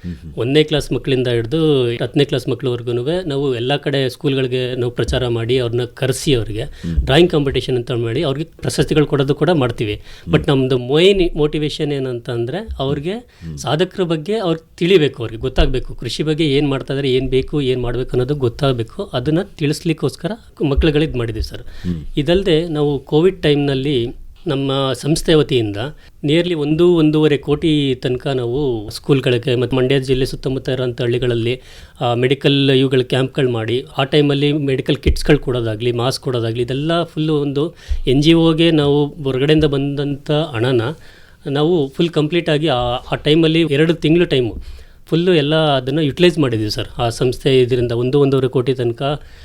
1ನೇ ಕ್ಲಾಸ್ ಮಕ್ಕಳಿಂದ ಹಿಡಿದು 10ನೇ ಕ್ಲಾಸ್ ಮಕ್ಕಳವರೆಗೂ ನಾವು ಎಲ್ಲ ಕಡೆ ಸ್ಕೂಲ್ಗಳಿಗೆ ನಾವು ಪ್ರಚಾರ ಮಾಡಿ ಅವ್ರನ್ನ ಕರೆಸಿ ಅವರಿಗೆ ಡ್ರಾಯಿಂಗ್ ಕಾಂಪಿಟೇಷನ್ ಅಂತ ಮಾಡಿ ಅವ್ರಿಗೆ ಪ್ರಶಸ್ತಿಗಳು ಕೊಡೋದು ಕೂಡ ಮಾಡ್ತೀವಿ. ಬಟ್ ನಮ್ಮದು ಮೈನ್ ಮೋಟಿವೇಶನ್ ಏನಂತಂದರೆ ಅವ್ರಿಗೆ ಸಾಧಕರ ಬಗ್ಗೆ ಅವ್ರಿಗೆ ತಿಳಿಬೇಕು, ಅವ್ರಿಗೆ ಗೊತ್ತಾಗಬೇಕು, ಕೃಷಿ ಬಗ್ಗೆ ಏನು ಮಾಡ್ತಾ ಇದ್ದಾರೆ, ಏನು ಬೇಕು, ಏನು ಮಾಡಬೇಕು ಅನ್ನೋದು ಗೊತ್ತಾಗಬೇಕು. ಅದನ್ನು ತಿಳಿಸ್ಲಿಕ್ಕೋಸ್ಕರ ಮಕ್ಕಳುಗಳಿಗೆ ಇದು ಮಾಡಿದ್ದೀವಿ ಸರ್. ಇದಲ್ಲದೆ ನಾವು ಕೋವಿಡ್ ಟೈಮ್ನಲ್ಲಿ ನಮ್ಮ ಸಂಸ್ಥೆ ವತಿಯಿಂದ ನಿಯರ್ಲಿ 1-1.5 ಕೋಟಿ ತನಕ ನಾವು ಸ್ಕೂಲ್ಗಳಿಗೆ ಮತ್ತು ಮಂಡ್ಯ ಜಿಲ್ಲೆ ಸುತ್ತಮುತ್ತ ಇರೋಂಥ ಹಳ್ಳಿಗಳಲ್ಲಿ ಮೆಡಿಕಲ್ ಇವುಗಳ ಕ್ಯಾಂಪ್ಗಳು ಮಾಡಿ ಆ ಟೈಮಲ್ಲಿ ಮೆಡಿಕಲ್ ಕಿಟ್ಸ್ಗಳು ಕೊಡೋದಾಗಲಿ, ಮಾಸ್ಕ್ ಕೊಡೋದಾಗಲಿ, ಇದೆಲ್ಲ ಫುಲ್ಲು ಒಂದು NGOಗೆ ನಾವು ಹೊರಗಡೆಯಿಂದ ಬಂದಂಥ ಹಣನ ನಾವು ಫುಲ್ ಕಂಪ್ಲೀಟಾಗಿ ಆ ಟೈಮಲ್ಲಿ 2 ತಿಂಗಳು ಟೈಮು ಫುಲ್ಲು ಎಲ್ಲ ಅದನ್ನು ಯುಟಿಲೈಸ್ ಮಾಡಿದ್ದೀವಿ ಸರ್. ಆ ಸಂಸ್ಥೆ ಇದರಿಂದ 1-1.5 ಕೋಟಿ ತನಕ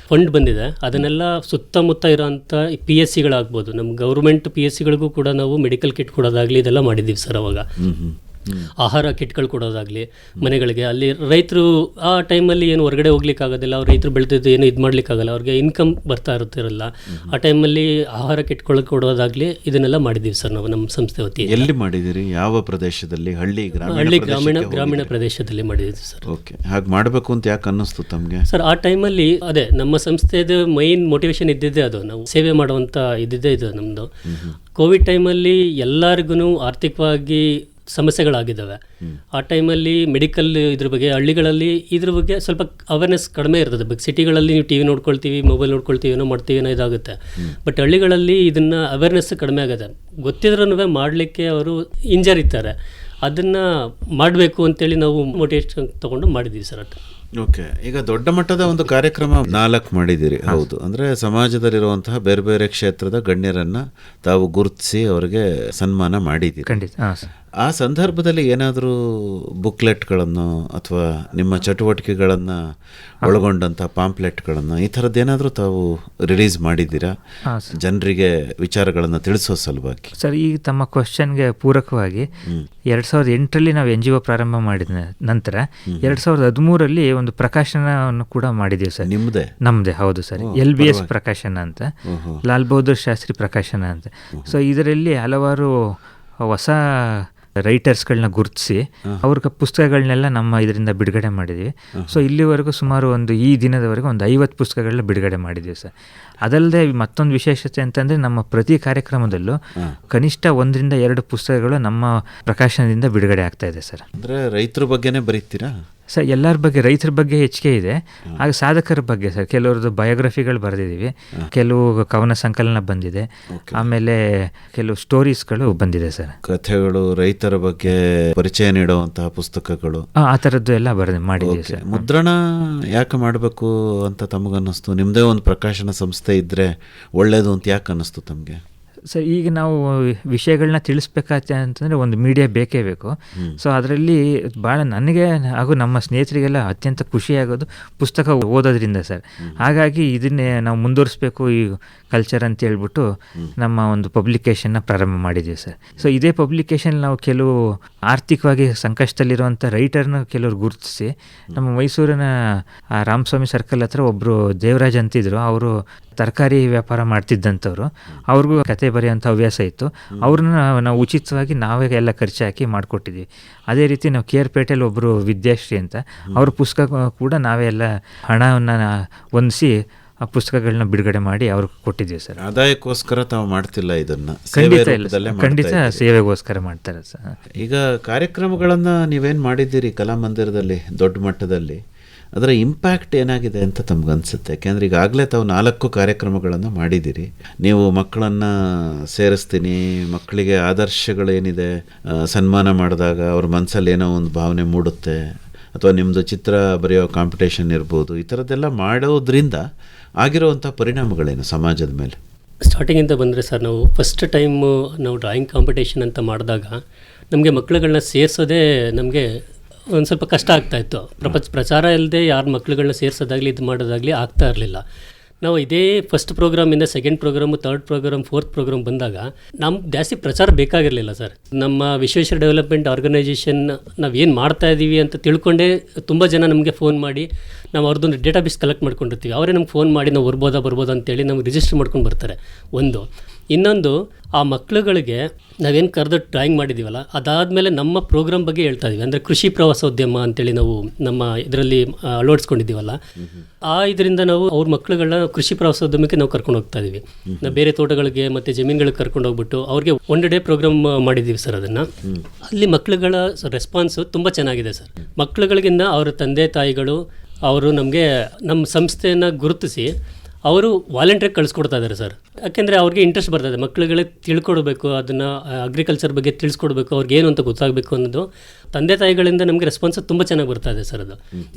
ಫಂಡ್ ಬಂದಿದೆ. ಅದನ್ನೆಲ್ಲ ಸುತ್ತಮುತ್ತ ಇರೋಂಥ PSCಗಳಾಗ್ಬೋದು, ನಮ್ಮ ಗೌರ್ಮೆಂಟ್ PSCಗಳಿಗೂ ಕೂಡ ನಾವು ಮೆಡಿಕಲ್ ಕಿಟ್ ಕೊಡೋದಾಗಲಿ ಇದೆಲ್ಲ ಮಾಡಿದ್ದೀವಿ ಸರ್. ಅವಾಗ ಆಹಾರ ಕಿಟ್ಗಳು ಕೊಡೋದಾಗಲಿ ಮನೆಗಳಿಗೆ, ಅಲ್ಲಿ ರೈತರು ಆ ಟೈಮಲ್ಲಿ ಏನು ಹೊರಗಡೆ ಹೋಗ್ಲಿಕ್ಕಾಗೋದಿಲ್ಲ, ಅವ್ರು ರೈತರು ಬೆಳೆದಿದ್ದು ಏನು ಇದು ಮಾಡ್ಲಿಕ್ಕಾಗಲ್ಲ, ಅವ್ರಿಗೆ ಇನ್ಕಮ್ ಬರ್ತಾ ಇರುತ್ತಿರಲ್ಲ. ಆ ಟೈಮಲ್ಲಿ ಆಹಾರ ಕಿಟ್ಗಳು ಕೊಡೋದಾಗಲಿ ಇದನ್ನೆಲ್ಲ ಮಾಡಿದ್ದೀವಿ ಸರ್ ನಾವು ನಮ್ಮ ಸಂಸ್ಥೆ ವತಿ. ಎಲ್ಲಿ ಮಾಡಿದ್ದೀರಿ? ಯಾವ ಪ್ರದೇಶದಲ್ಲಿ? ಹಳ್ಳಿ ಗ್ರಾಮೀಣ ಪ್ರದೇಶದಲ್ಲಿ ಮಾಡಿದ್ದೀವಿ ಸರ್. ಓಕೆ, ಹಾಗೆ ಮಾಡಬೇಕು ಅಂತ ಯಾಕೆ ಅನ್ನಿಸ್ತು ತಮಗೆ ಸರ್? ಆ ಟೈಮಲ್ಲಿ ಅದೇ ನಮ್ಮ ಸಂಸ್ಥೆದು ಮೈನ್ ಮೋಟಿವೇಶನ್ ಇದ್ದಿದ್ದೆ ಅದು, ನಾವು ಸೇವೆ ಮಾಡುವಂಥ ಇದ್ದಿದ್ದೇ ಇದು ನಮ್ಮದು. ಕೋವಿಡ್ ಟೈಮಲ್ಲಿ ಎಲ್ಲರಿಗೂ ಆರ್ಥಿಕವಾಗಿ ಸಮಸ್ಯೆಗಳಾಗಿದ್ದಾವೆ. ಆ ಟೈಮಲ್ಲಿ ಮೆಡಿಕಲ್ ಇದ್ರ ಬಗ್ಗೆ ಹಳ್ಳಿಗಳಲ್ಲಿ ಇದ್ರ ಬಗ್ಗೆ ಸ್ವಲ್ಪ ಅವೇರ್ನೆಸ್ ಕಡಿಮೆ ಇರ್ತದೆ. ಸಿಟಿಗಳಲ್ಲಿ ನೀವು TV ನೋಡ್ಕೊಳ್ತೀವಿ, ಮೊಬೈಲ್ ನೋಡ್ಕೊಳ್ತೀವಿ, ಏನೋ ಮಾಡ್ತೀವಿ, ಏನೋ ಇದಾಗುತ್ತೆ. ಬಟ್ ಹಳ್ಳಿಗಳಲ್ಲಿ ಇದನ್ನು ಅವೇರ್ನೆಸ್ ಕಡಿಮೆ ಆಗುತ್ತೆ. ಗೊತ್ತಿದ್ರೂ ಮಾಡಲಿಕ್ಕೆ ಅವರು ಹಿಂಜರಿತಾರೆ. ಅದನ್ನು ಮಾಡಬೇಕು ಅಂತೇಳಿ ನಾವು ಮೋಟಿವೇಶನ್ ತೊಗೊಂಡು ಮಾಡಿದ್ದೀವಿ ಸರ್. ಅಟ್ಟು ಓಕೆ. ಈಗ ದೊಡ್ಡ ಮಟ್ಟದ ಒಂದು ಕಾರ್ಯಕ್ರಮ 4 ಮಾಡಿದ್ದೀರಿ. ಹೌದು, ಅಂದರೆ ಸಮಾಜದಲ್ಲಿರುವಂತಹ ಬೇರೆ ಬೇರೆ ಕ್ಷೇತ್ರದ ಗಣ್ಯರನ್ನು ತಾವು ಗುರುತಿಸಿ ಅವರಿಗೆ ಸನ್ಮಾನ ಮಾಡಿದ್ದೀರಿ. ಖಂಡಿತ. ಹಾಂ ಸರ್. ಆ ಸಂದರ್ಭದಲ್ಲಿ ಏನಾದರೂ ಬುಕ್ಲೆಟ್ಗಳನ್ನು ಅಥವಾ ನಿಮ್ಮ ಚಟುವಟಿಕೆಗಳನ್ನು ಒಳಗೊಂಡಂಥ ಪಾಂಪ್ಲೆಟ್ಗಳನ್ನು ಈ ಥರದ್ದು ಏನಾದರೂ ತಾವು ರಿಲೀಸ್ ಮಾಡಿದ್ದೀರಾ ಜನರಿಗೆ ವಿಚಾರಗಳನ್ನು ತಿಳಿಸೋ ಸಲುವಾಗಿ? ಸರ್, ಈ ತಮ್ಮ ಕ್ವಶನ್ಗೆ ಪೂರಕವಾಗಿ 2008ರಲ್ಲಿ ನಾವು NGO ಪ್ರಾರಂಭ ಮಾಡಿದ ನಂತರ 2013ರಲ್ಲಿ ಒಂದು ಪ್ರಕಾಶನವನ್ನು ಕೂಡ ಮಾಡಿದ್ದೀವಿ ಸರ್. ನಿಮ್ಮದೇ? ನಮ್ಮದೇ, ಹೌದು ಸರ್. LBS ಪ್ರಕಾಶನ ಅಂತ, ಲಾಲ್ ಬಹದ್ದೂರ್ ಶಾಸ್ತ್ರಿ ಪ್ರಕಾಶನ ಅಂತ. ಸೊ ಇದರಲ್ಲಿ ಹಲವಾರು ಹೊಸ ರೈಟರ್ಸ್ಗಳನ್ನ ಗುರುತಿಸಿ ಅವ್ರ ಪುಸ್ತಕಗಳನ್ನೆಲ್ಲ ನಮ್ಮ ಇದರಿಂದ ಬಿಡುಗಡೆ ಮಾಡಿದ್ದೀವಿ. ಸೊ ಇಲ್ಲಿವರೆಗೂ ಸುಮಾರು ಈ ದಿನದವರೆಗೂ ಒಂದು 50 ಪುಸ್ತಕಗಳನ್ನ ಬಿಡುಗಡೆ ಮಾಡಿದ್ದೀವಿ ಸರ್. ಅದಲ್ಲದೆ ಮತ್ತೊಂದು ವಿಶೇಷತೆ ಅಂತಂದರೆ ನಮ್ಮ ಪ್ರತಿ ಕಾರ್ಯಕ್ರಮದಲ್ಲೂ ಕನಿಷ್ಠ 1-2 ಪುಸ್ತಕಗಳು ನಮ್ಮ ಪ್ರಕಾಶನದಿಂದ ಬಿಡುಗಡೆ ಆಗ್ತಾ ಇದೆ ಸರ್. ಅಂದರೆ ರೈತರ ಬಗ್ಗೆನೇ ಬರೀತೀರಾ ಸರ್? ಎಲ್ಲರ ಬಗ್ಗೆ, ರೈತರ ಬಗ್ಗೆ ಹೆಚ್ಚಿಗೆ ಇದೆ. ಹಾಗೆ ಸಾಧಕರ ಬಗ್ಗೆ ಸರ್ ಕೆಲವ್ರದ್ದು ಬಯೋಗ್ರಫಿಗಳು ಬರೆದಿದ್ದೀವಿ, ಕೆಲವು ಕವನ ಸಂಕಲನ ಬಂದಿದೆ, ಆಮೇಲೆ ಕೆಲವು ಸ್ಟೋರೀಸ್ಗಳು ಬಂದಿದೆ ಸರ್. ಕಥೆಗಳು, ರೈತರ ಬಗ್ಗೆ ಪರಿಚಯ ನೀಡುವಂತಹ ಪುಸ್ತಕಗಳು, ಆ ಥರದ್ದು ಎಲ್ಲ ಮಾಡಿದ್ದೀವಿ ಸರ್. ಮುದ್ರಣ ಯಾಕೆ ಮಾಡಬೇಕು ಅಂತ ತಮಗನ್ನಿಸ್ತು? ನಿಮ್ಮದೇ ಒಂದು ಪ್ರಕಾಶನ ಸಂಸ್ಥೆ ಇದ್ದರೆ ಒಳ್ಳೆಯದು ಅಂತ ಯಾಕೆ ಅನ್ನಿಸ್ತು ತಮಗೆ? ಸರ್, ಈಗ ನಾವು ವಿಷಯಗಳನ್ನ ತಿಳಿಸ್ಬೇಕಾಗ್ತದೆ ಅಂತಂದರೆ ಒಂದು ಮೀಡಿಯಾ ಬೇಕೇ ಬೇಕು. ಸೊ ಅದರಲ್ಲಿ ಭಾಳ ನನಗೆ ಹಾಗೂ ನಮ್ಮ ಸ್ನೇಹಿತರಿಗೆಲ್ಲ ಅತ್ಯಂತ ಖುಷಿಯಾಗೋದು ಪುಸ್ತಕ ಓದೋದ್ರಿಂದ ಸರ್. ಹಾಗಾಗಿ ಇದನ್ನೇ ನಾವು ಮುಂದುವರಿಸ್ಬೇಕು ಈ ಕಲ್ಚರ್ ಅಂತ ಹೇಳ್ಬಿಟ್ಟು ನಮ್ಮ ಒಂದು ಪಬ್ಲಿಕೇಶನ್ನ ಪ್ರಾರಂಭ ಮಾಡಿದ್ದೀವಿ ಸರ್. ಸೊ ಇದೇ ಪಬ್ಲಿಕೇಶನ್ ನಾವು ಕೆಲವು ಆರ್ಥಿಕವಾಗಿ ಸಂಕಷ್ಟದಲ್ಲಿರುವಂಥ ರೈಟರ್ನ ಕೆಲವರು ಗುರುತಿಸಿ, ನಮ್ಮ ಮೈಸೂರಿನ ರಾಮಸ್ವಾಮಿ ಸರ್ಕಲ್ ಹತ್ರ ಒಬ್ಬರು ದೇವರಾಜ್ ಅಂತಿದ್ರು, ಅವರು ತರಕಾರಿ ವ್ಯಾಪಾರ ಮಾಡ್ತಿದ್ದಂಥವ್ರು, ಅವ್ರಿಗೂ ಕತೆ ಬರೆಯೋಂಥ ಹವ್ಯಾಸ ಇತ್ತು. ಅವ್ರನ್ನ ನಾವು ಉಚಿತವಾಗಿ ನಾವೇ ಎಲ್ಲ ಖರ್ಚು ಹಾಕಿ ಮಾಡಿಕೊಟ್ಟಿದ್ವಿ. ಅದೇ ರೀತಿ ನಾವು ಕೇರ್ಪೇಟೆಯಲ್ಲಿ ಒಬ್ಬರು ವಿದ್ಯಾಶ್ರೀ ಅಂತ, ಅವ್ರ ಪುಸ್ತಕ ಕೂಡ ನಾವೇ ಎಲ್ಲ ಹಣವನ್ನು ಹೊಂದಿಸಿ ಆ ಪುಸ್ತಕಗಳನ್ನ ಬಿಡುಗಡೆ ಮಾಡಿ ಅವ್ರಿಗೆ ಕೊಟ್ಟಿದ್ದೀವಿ ಸರ್. ಆದಾಯಕ್ಕೋಸ್ಕರ ತಾವು ಮಾಡ್ತಿಲ್ಲ ಇದನ್ನು? ಖಂಡಿತ ಸೇವೆಗೋಸ್ಕರ ಮಾಡ್ತಾರೆ ಸರ್. ಈಗ ಕಾರ್ಯಕ್ರಮಗಳನ್ನು ನೀವೇನು ಮಾಡಿದ್ದೀರಿ ಕಲಾಮಂದಿರದಲ್ಲಿ ದೊಡ್ಡ ಮಟ್ಟದಲ್ಲಿ, ಅದರ ಇಂಪ್ಯಾಕ್ಟ್ ಏನಾಗಿದೆ ಅಂತ ತಮಗನ್ಸುತ್ತೆ? ಯಾಕೆಂದರೆ ಈಗಾಗಲೇ ತಾವು 4 ಕಾರ್ಯಕ್ರಮಗಳನ್ನು ಮಾಡಿದ್ದೀರಿ. ನೀವು ಮಕ್ಕಳನ್ನು ಸೇರಿಸ್ತೀನಿ, ಮಕ್ಕಳಿಗೆ ಆದರ್ಶಗಳೇನಿದೆ, ಸನ್ಮಾನ ಮಾಡಿದಾಗ ಅವ್ರ ಮನಸ್ಸಲ್ಲಿ ಏನೋ ಒಂದು ಭಾವನೆ ಮೂಡುತ್ತೆ, ಅಥವಾ ನಿಮ್ಮದು ಚಿತ್ರ ಬರೆಯೋ ಕಾಂಪಿಟೇಷನ್ ಇರ್ಬೋದು, ಈ ಥರದ್ದೆಲ್ಲ ಮಾಡೋದ್ರಿಂದ ಆಗಿರೋವಂಥ ಪರಿಣಾಮಗಳೇನು ಸಮಾಜದ ಮೇಲೆ? ಸ್ಟಾರ್ಟಿಂಗಿಂದ ಬಂದರೆ ಸರ್, ನಾವು ಫಸ್ಟ್ ಟೈಮು ನಾವು ಡ್ರಾಯಿಂಗ್ ಕಾಂಪಿಟೇಷನ್ ಅಂತ ಮಾಡಿದಾಗ ನಮಗೆ ಮಕ್ಕಳುಗಳನ್ನ ಸೇರಿಸೋದೇ ನಮಗೆ ಒಂದು ಸ್ವಲ್ಪ ಕಷ್ಟ ಆಗ್ತಾಯಿತ್ತು. ಪ್ರಚಾರ ಇಲ್ಲದೆ ಯಾರು ಮಕ್ಕಳುಗಳನ್ನ ಸೇರಿಸೋದಾಗಲಿ ಇದು ಮಾಡೋದಾಗಲಿ ಆಗ್ತಾ ಇರಲಿಲ್ಲ. ನಾವು ಇದೇ ಫಸ್ಟ್ ಪ್ರೋಗ್ರಾಮಿಂದ second program, third program, fourth program ಬಂದಾಗ ನಮ್ಗೆ ಜಾಸ್ತಿ ಪ್ರಚಾರ ಬೇಕಾಗಿರಲಿಲ್ಲ ಸರ್. ನಮ್ಮ ವಿಶ್ವೇಶ್ವರ ಡೆವಲಪ್ಮೆಂಟ್ ಆರ್ಗನೈಜೇಷನ್ ನಾವೇನು ಮಾಡ್ತಾ ಇದ್ದೀವಿ ಅಂತ ತಿಳ್ಕೊಂಡೇ ತುಂಬ ಜನ ನಮಗೆ ಫೋನ್ ಮಾಡಿ, ನಾವು ಅವ್ರದ್ದೊಂದು ಡೇಟಾಬೇಸ್ ಕಲೆಕ್ಟ್ ಮಾಡ್ಕೊಂಡಿರ್ತೀವಿ, ಅವರೇ ನಮ್ಗೆ ಫೋನ್ ಮಾಡಿ ನಾವು ಬರ್ಬೋದಾ ಅಂತೇಳಿ ನಮ್ಗೆ ರಿಜಿಸ್ಟರ್ ಮಾಡ್ಕೊಂಡು ಬರ್ತಾರೆ. ಇನ್ನೊಂದು ಆ ಮಕ್ಕಳುಗಳಿಗೆ ನಾವೇನು ಕರೆದು ಡ್ರಾಯಿಂಗ್ ಮಾಡಿದ್ದೀವಲ್ಲ, ಅದಾದಮೇಲೆ ನಮ್ಮ ಪ್ರೋಗ್ರಾಮ್ ಬಗ್ಗೆ ಹೇಳ್ತಾ ಇದ್ದೀವಿ. ಅಂದರೆ ಕೃಷಿ ಪ್ರವಾಸೋದ್ಯಮ ಅಂತೇಳಿ ನಾವು ನಮ್ಮ ಇದರಲ್ಲಿ ಅಳವಡಿಸ್ಕೊಂಡಿದ್ದೀವಲ್ಲ, ಇದರಿಂದ ನಾವು ಅವ್ರ ಮಕ್ಕಳುಗಳನ್ನ ಕೃಷಿ ಪ್ರವಾಸೋದ್ಯಮಕ್ಕೆ ನಾವು ಕರ್ಕೊಂಡು ಹೋಗ್ತಾ ಇದ್ದೀವಿ. ನಾವು ಬೇರೆ ತೋಟಗಳಿಗೆ ಮತ್ತು ಜಮೀನುಗಳಿಗೆ ಕರ್ಕೊಂಡು ಹೋಗ್ಬಿಟ್ಟು ಅವ್ರಿಗೆ 1 ಡೇ ಪ್ರೋಗ್ರಾಮ್ ಮಾಡಿದ್ದೀವಿ ಸರ್. ಅದನ್ನು ಅಲ್ಲಿ ಮಕ್ಕಳುಗಳ ರೆಸ್ಪಾನ್ಸು ತುಂಬ ಚೆನ್ನಾಗಿದೆ ಸರ್. ಮಕ್ಕಳುಗಳಿಗಿಂತ ಅವರ ತಂದೆ ತಾಯಿಗಳು ಅವರು ನಮಗೆ ನಮ್ಮ ಸಂಸ್ಥೆಯನ್ನು ಗುರುತಿಸಿ ಅವರು ವಾಲಂಟಿಯರ್ ಕಳಿಸ್ಕೊಡ್ತಾ ಇದ್ದಾರೆ ಸರ್. ಯಾಕೆಂದರೆ ಅವ್ರಿಗೆ ಇಂಟ್ರೆಸ್ಟ್ ಬರ್ತದೆ, ಮಕ್ಕಳುಗಳಿಗೆ ತಿಳ್ಕೊಡ್ಬೇಕು, ಅದನ್ನು ಅಗ್ರಿಕಲ್ಚರ್ ಬಗ್ಗೆ ತಿಳಿಸ್ಕೊಡ್ಬೇಕು, ಅವ್ರಿಗೆ ಏನು ಅಂತ ಗೊತ್ತಾಗಬೇಕು ಅನ್ನೋದು ತಂದೆ ತಾಯಿಗಳಿಂದ ನಮಗೆ ರೆಸ್ಪಾನ್ಸ್ ತುಂಬ ಚೆನ್ನಾಗಿ ಬರ್ತಾ ಇದೆ ಸರ್.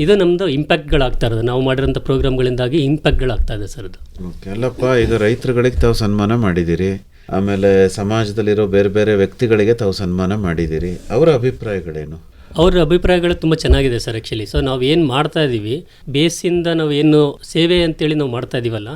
ಇದು ನಮ್ಮದು ಇಂಪ್ಯಾಕ್ಟ್ಗಳಾಗ್ತಾ ಇರೋದು, ನಾವು ಮಾಡಿರೋಂಥ ಪ್ರೋಗ್ರಾಮ್ಗಳಿಂದಾಗಿ ಇಂಪ್ಯಾಕ್ಟ್ಗಳಾಗ್ತಾ ಇದೆ ಸರ್. ಅದು ಓಕೆ. ಅಲ್ಲಪ್ಪ, ಈಗ ರೈತರುಗಳಿಗೆ ತಾವು ಸನ್ಮಾನ ಮಾಡಿದ್ದೀರಿ, ಆಮೇಲೆ ಸಮಾಜದಲ್ಲಿರೋ ಬೇರೆ ಬೇರೆ ವ್ಯಕ್ತಿಗಳಿಗೆ ತಾವು ಸನ್ಮಾನ ಮಾಡಿದ್ದೀರಿ, ಅವರ ಅಭಿಪ್ರಾಯಗಳೇನು? ಅವ್ರ ಅಭಿಪ್ರಾಯಗಳು ತುಂಬ ಚೆನ್ನಾಗಿದೆ ಸರ್. ಆ್ಯಕ್ಚುಲಿ ಸೊ ನಾವು ಏನು ಮಾಡ್ತಾ ಇದ್ದೀವಿ, ಬೇಸಿಂದ ನಾವು ಏನು ಸೇವೆ ಅಂತೇಳಿ ನಾವು ಮಾಡ್ತಾ ಇದ್ದೀವಲ್ಲ,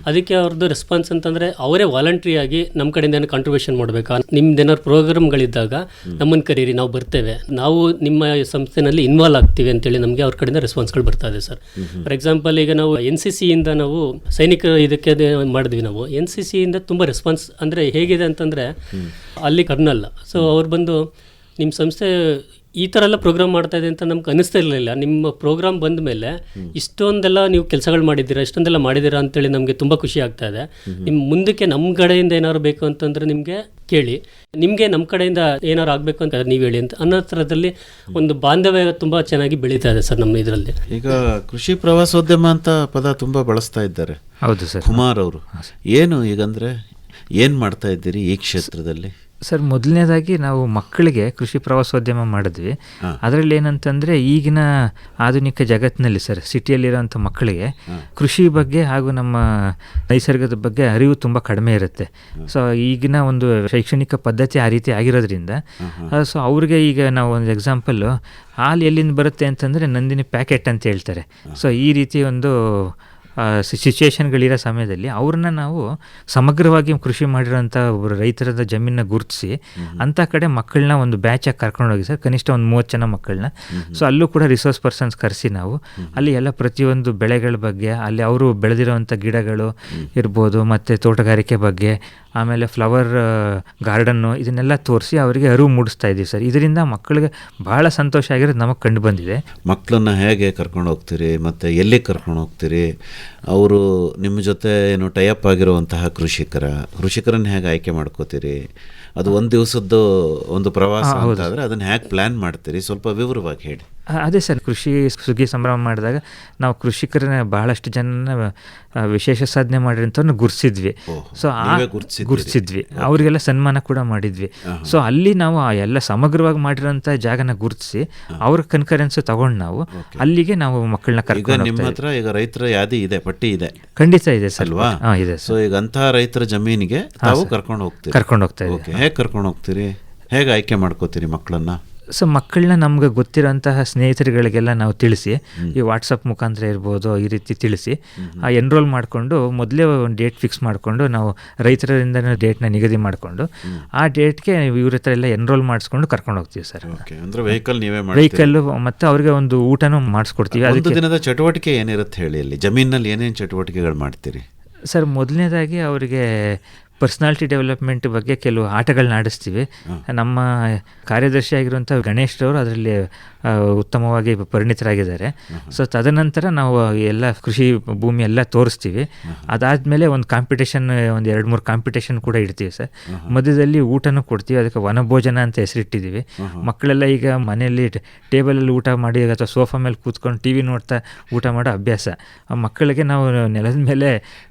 ಅದಕ್ಕೆ ಅವ್ರದ್ದು ರೆಸ್ಪಾನ್ಸ್ ಅಂತಂದರೆ ಅವರೇ ವಾಲಂಟ್ರಿಯಾಗಿ ನಮ್ಮ ಕಡೆಯಿಂದ ಏನೋ ಕಾಂಟ್ರಿಬ್ಯೂಷನ್ ಮಾಡಬೇಕಾ, ನಿಮ್ದೇನಾದ್ರು ಪ್ರೋಗ್ರಾಮ್ಗಳಿದ್ದಾಗ ನಮ್ಮನ್ನು ಕರೀರಿ, ನಾವು ಬರ್ತೇವೆ, ನಾವು ನಿಮ್ಮ ಸಂಸ್ಥೆನಲ್ಲಿ ಇನ್ವಾಲ್ವ್ ಆಗ್ತೀವಿ ಅಂತೇಳಿ ನಮಗೆ ಅವ್ರ ಕಡೆಯಿಂದ ರೆಸ್ಪಾನ್ಸ್ಗಳು ಬರ್ತಾ ಇದೆ ಸರ್. ಫಾರ್ ಎಕ್ಸಾಂಪಲ್, ಈಗ ನಾವು NCC ಇಂದ ನಾವು ಸೈನಿಕ ಇದಕ್ಕೆ ಮಾಡಿದ್ವಿ. ನಾವು NCC ಇಂದ ತುಂಬ ರೆಸ್ಪಾನ್ಸ್ ಅಂದರೆ ಹೇಗಿದೆ ಅಂತಂದರೆ, ಅಲ್ಲಿ ಕರ್ನಲ್ ಸೊ ಅವ್ರು ಬಂದು ನಿಮ್ಮ ಸಂಸ್ಥೆ ಈ ಥರ ಎಲ್ಲ ಪ್ರೋಗ್ರಾಮ್ ಮಾಡ್ತಾ ಇದೆ ಅಂತ ನಮ್ಗೆ ಅನಿಸ್ತಾ ಇರಲಿಲ್ಲ. ನಿಮ್ಮ ಪ್ರೋಗ್ರಾಮ್ ಬಂದ ಮೇಲೆ ಇಷ್ಟೊಂದೆಲ್ಲ ನೀವು ಕೆಲಸಗಳು ಮಾಡಿದ್ದೀರಾ, ಇಷ್ಟೊಂದೆಲ್ಲ ಮಾಡಿದ್ದೀರಾ ಅಂತೇಳಿ ನಮಗೆ ತುಂಬ ಖುಷಿ ಆಗ್ತಾ ಇದೆ. ನಿಮ್ಮ ಮುಂದಕ್ಕೆ ನಮ್ಮ ಕಡೆಯಿಂದ ಏನಾದ್ರು ಬೇಕು ಅಂತಂದರೆ ನಿಮಗೆ ಕೇಳಿ, ನಿಮಗೆ ನಮ್ಮ ಕಡೆಯಿಂದ ಏನಾದ್ರು ಆಗಬೇಕು ಅಂತ ನೀವು ಹೇಳಿ ಅಂತ ಅನ್ನೋ ಥರದಲ್ಲಿ ಒಂದು ಬಾಂಧವ್ಯ ತುಂಬ ಚೆನ್ನಾಗಿ ಬೆಳೀತಾ ಇದೆ ಸರ್ ನಮ್ಮ ಇದರಲ್ಲಿ. ಈಗ ಕೃಷಿ ಪ್ರವಾಸೋದ್ಯಮ ಅಂತ ಪದ ತುಂಬ ಬಳಸ್ತಾ ಇದ್ದಾರೆ. ಹೌದು ಸರ್. ಕುಮಾರ್ ಅವರು ಏನು ಈಗಂದರೆ ಏನು ಮಾಡ್ತಾ ಇದ್ದೀರಿ ಈ ಕ್ಷೇತ್ರದಲ್ಲಿ? ಸರ್, ಮೊದಲನೇದಾಗಿ ನಾವು ಮಕ್ಕಳಿಗೆ ಕೃಷಿ ಪ್ರವಾಸೋದ್ಯಮ ಮಾಡಿದ್ವಿ. ಅದರಲ್ಲಿ ಏನಂತಂದರೆ, ಈಗಿನ ಆಧುನಿಕ ಜಗತ್ತಿನಲ್ಲಿ ಸರ್, ಸಿಟಿಯಲ್ಲಿರೋಂಥ ಮಕ್ಕಳಿಗೆ ಕೃಷಿ ಬಗ್ಗೆ ಹಾಗೂ ನಮ್ಮ ನೈಸರ್ಗದ ಬಗ್ಗೆ ಅರಿವು ತುಂಬ ಕಡಿಮೆ ಇರುತ್ತೆ. ಸೊ ಈಗಿನ ಒಂದು ಶೈಕ್ಷಣಿಕ ಪದ್ಧತಿ ಆ ರೀತಿ ಆಗಿರೋದ್ರಿಂದ ಸೊ ಅವ್ರಿಗೆ ಈಗ ನಾವು ಒಂದು ಎಕ್ಸಾಂಪಲ್ಲು, ಹಾಲು ಎಲ್ಲಿಂದ ಬರುತ್ತೆ ಅಂತಂದರೆ ನಂದಿನಿ ಪ್ಯಾಕೆಟ್ ಅಂತ ಹೇಳ್ತಾರೆ. ಸೊ ಈ ರೀತಿ ಒಂದು ಸಿಚುವೇಶನ್ಗಳಿರೋ ಸಮಯದಲ್ಲಿ ಅವ್ರನ್ನ ನಾವು ಸಮಗ್ರವಾಗಿ ಕೃಷಿ ಮಾಡಿರೋಂಥ ಒಬ್ಬರು ರೈತರದ ಜಮೀನನ್ನ ಗುರುತಿಸಿ ಅಂಥ ಕಡೆ ಮಕ್ಕಳನ್ನ ಒಂದು ಬ್ಯಾಚಾಗಿ ಕರ್ಕೊಂಡೋಗಿ ಸರ್, ಕನಿಷ್ಠ ಒಂದು 30 ಜನ ಮಕ್ಕಳನ್ನ. ಸೊ ಅಲ್ಲೂ ಕೂಡ ರಿಸೋರ್ಸ್ ಪರ್ಸನ್ಸ್ ಕರೆಸಿ ನಾವು ಅಲ್ಲಿ ಎಲ್ಲ ಪ್ರತಿಯೊಂದು ಬೆಳೆಗಳ ಬಗ್ಗೆ, ಅಲ್ಲಿ ಅವರು ಬೆಳೆದಿರೋವಂಥ ಗಿಡಗಳು ಇರ್ಬೋದು, ಮತ್ತು ತೋಟಗಾರಿಕೆ ಬಗ್ಗೆ, ಆಮೇಲೆ ಫ್ಲವರ್ ಗಾರ್ಡನ್ನು, ಇದನ್ನೆಲ್ಲ ತೋರಿಸಿ ಅವರಿಗೆ ಅರಿವು ಮೂಡಿಸ್ತಾ ಇದ್ದೀವಿ ಸರ್. ಇದರಿಂದ ಮಕ್ಕಳಿಗೆ ಭಾಳ ಸಂತೋಷ ಆಗಿರೋದು ನಮಗೆ ಕಂಡು ಬಂದಿದೆ. ಮಕ್ಕಳನ್ನ ಹೇಗೆ ಕರ್ಕೊಂಡು ಹೋಗ್ತೀರಿ ಮತ್ತು ಎಲ್ಲಿ ಕರ್ಕೊಂಡು ಹೋಗ್ತೀರಿ? ಅವರು ನಿಮ್ಮ ಜೊತೆ ಏನು ಟೈಅಪ್ ಆಗಿರುವಂತಹ ಕೃಷಿಕರನ್ನು ಹೇಗೆ ಆಯ್ಕೆ ಮಾಡ್ಕೋತೀರಿ? ಅದು ಒಂದು ದಿವಸದ್ದು ಒಂದು ಪ್ರವಾಸ ಅಂತಾದರೆ ಅದನ್ನು ಹೇಗೆ ಪ್ಲ್ಯಾನ್ ಮಾಡ್ತೀರಿ? ಸ್ವಲ್ಪ ವಿವರವಾಗಿ ಹೇಳಿ. ಅದೇ ಸರ್, ಕೃಷಿ ಸುಗ್ಗಿ ಸಂಭ್ರಮ ಮಾಡಿದಾಗ ನಾವು ಕೃಷಿಕರನ್ನ ಬಹಳಷ್ಟು ಜನ ವಿಶೇಷ ಸಾಧನೆ ಮಾಡಿರೋಂಥವ್ರನ್ನ ಗುರುತಿಸಿದ್ವಿ. ಸೊ ಗುರುತಿಸಿದ್ವಿ, ಅವರಿಗೆಲ್ಲ ಸನ್ಮಾನ ಕೂಡ ಮಾಡಿದ್ವಿ. ಸೊ ಅಲ್ಲಿ ನಾವು ಎಲ್ಲ ಸಮಗ್ರವಾಗಿ ಮಾಡಿರೋಂಥ ಜಾಗನ ಗುರುತಿಸಿ ಅವ್ರ ಕನ್ಕರೆನ್ಸ್ ತಗೊಂಡು ನಾವು ಅಲ್ಲಿಗೆ ನಾವು ಮಕ್ಕಳನ್ನ ಕರ್ಕೊಂಡು. ನಿಮ್ಮ ಹತ್ರ ಈಗ ರೈತರ ಯಾದಿ ಇದೆ, ಪಟ್ಟಿ ಇದೆ? ಖಂಡಿತ ಇದೆ ಸರ್. ಅಲ್ವಾ? ಇದೆ. ಸೊ ಈಗ ಅಂತಹ ರೈತರ ಜಮೀನಿಗೆ ತಾವು ಕರ್ಕೊಂಡು ಹೋಗ್ತಾ ಇದ್ದೀವಿ. ಹೇಗೆ ಕರ್ಕೊಂಡು ಹೋಗ್ತೀರಿ? ಹೇಗೆ ಆಯ್ಕೆ ಮಾಡ್ಕೋತೀರಿ ಮಕ್ಕಳನ್ನ? ಸೊ ಮಕ್ಕಳನ್ನ ನಮ್ಗೆ ಗೊತ್ತಿರೋಂತಹ ಸ್ನೇಹಿತರುಗಳಿಗೆಲ್ಲ ನಾವು ತಿಳಿಸಿ, ಈ ವಾಟ್ಸಪ್ ಮುಖಾಂತರ ಇರ್ಬೋದು, ಈ ರೀತಿ ತಿಳಿಸಿ ಎನ್ರೋಲ್ ಮಾಡಿಕೊಂಡು ಮೊದಲೇ ಒಂದು ಡೇಟ್ ಫಿಕ್ಸ್ ಮಾಡಿಕೊಂಡು ನಾವು ರೈತರಿಂದ ಡೇಟ್ನ ನಿಗದಿ ಮಾಡಿಕೊಂಡು ಆ ಡೇಟ್ಗೆ ಇವ್ರ ಹತ್ರ ಎಲ್ಲ ಎನ್ರೋಲ್ ಮಾಡಿಸ್ಕೊಂಡು ಕರ್ಕೊಂಡು ಹೋಗ್ತೀವಿ ಸರ್. ಅಂದರೆ ವೆಹಿಕಲ್ಲು ಮತ್ತು ಅವ್ರಿಗೆ ಒಂದು ಊಟನೂ ಮಾಡಿಸ್ಕೊಡ್ತೀವಿ. ಅದಕ್ಕೆ ದಿನದ ಚಟುವಟಿಕೆ ಏನಿರುತ್ತೆ ಹೇಳಿ? ಅಲ್ಲಿ ಜಮೀನಲ್ಲಿ ಏನೇನು ಚಟುವಟಿಕೆಗಳು ಮಾಡ್ತೀರಿ ಸರ್? ಮೊದಲನೇದಾಗಿ ಅವರಿಗೆ ಪರ್ಸ್ನಾಲಿಟಿ ಡೆವಲಪ್ಮೆಂಟ್ ಬಗ್ಗೆ ಕೆಲವು ಆಟಗಳನ್ನ ಆಡಿಸ್ತೀವಿ. ನಮ್ಮ ಕಾರ್ಯದರ್ಶಿ ಆಗಿರುವಂಥ ಗಣೇಶ್ರವರು ಅದರಲ್ಲಿ ಉತ್ತಮವಾಗಿ ಪರಿಣಿತರಾಗಿದ್ದಾರೆ. ಸೊ ತದನಂತರ ನಾವು ಎಲ್ಲ ಕೃಷಿ ಭೂಮಿ ಎಲ್ಲ ತೋರಿಸ್ತೀವಿ. ಅದಾದಮೇಲೆ ಒಂದು ಕಾಂಪಿಟೇಷನ್, ಒಂದು 2-3 ಕಾಂಪಿಟೇಷನ್ ಕೂಡ ಇಡ್ತೀವಿ ಸರ್. ಮಧ್ಯದಲ್ಲಿ ಊಟನೂ ಕೊಡ್ತೀವಿ, ಅದಕ್ಕೆ ವನಭೋಜನ ಅಂತ ಹೆಸರಿಟ್ಟಿದ್ದೀವಿ. ಮಕ್ಕಳೆಲ್ಲ ಈಗ ಮನೆಯಲ್ಲಿ ಟೇಬಲಲ್ಲಿ ಊಟ ಮಾಡಿ ಅಥವಾ ಸೋಫಾ ಮೇಲೆ ಕೂತ್ಕೊಂಡು TV ನೋಡ್ತಾ ಊಟ ಮಾಡೋ ಅಭ್ಯಾಸ. ಆ ಮಕ್ಕಳಿಗೆ ನಾವು ನೆಲದ ಮೇಲೆ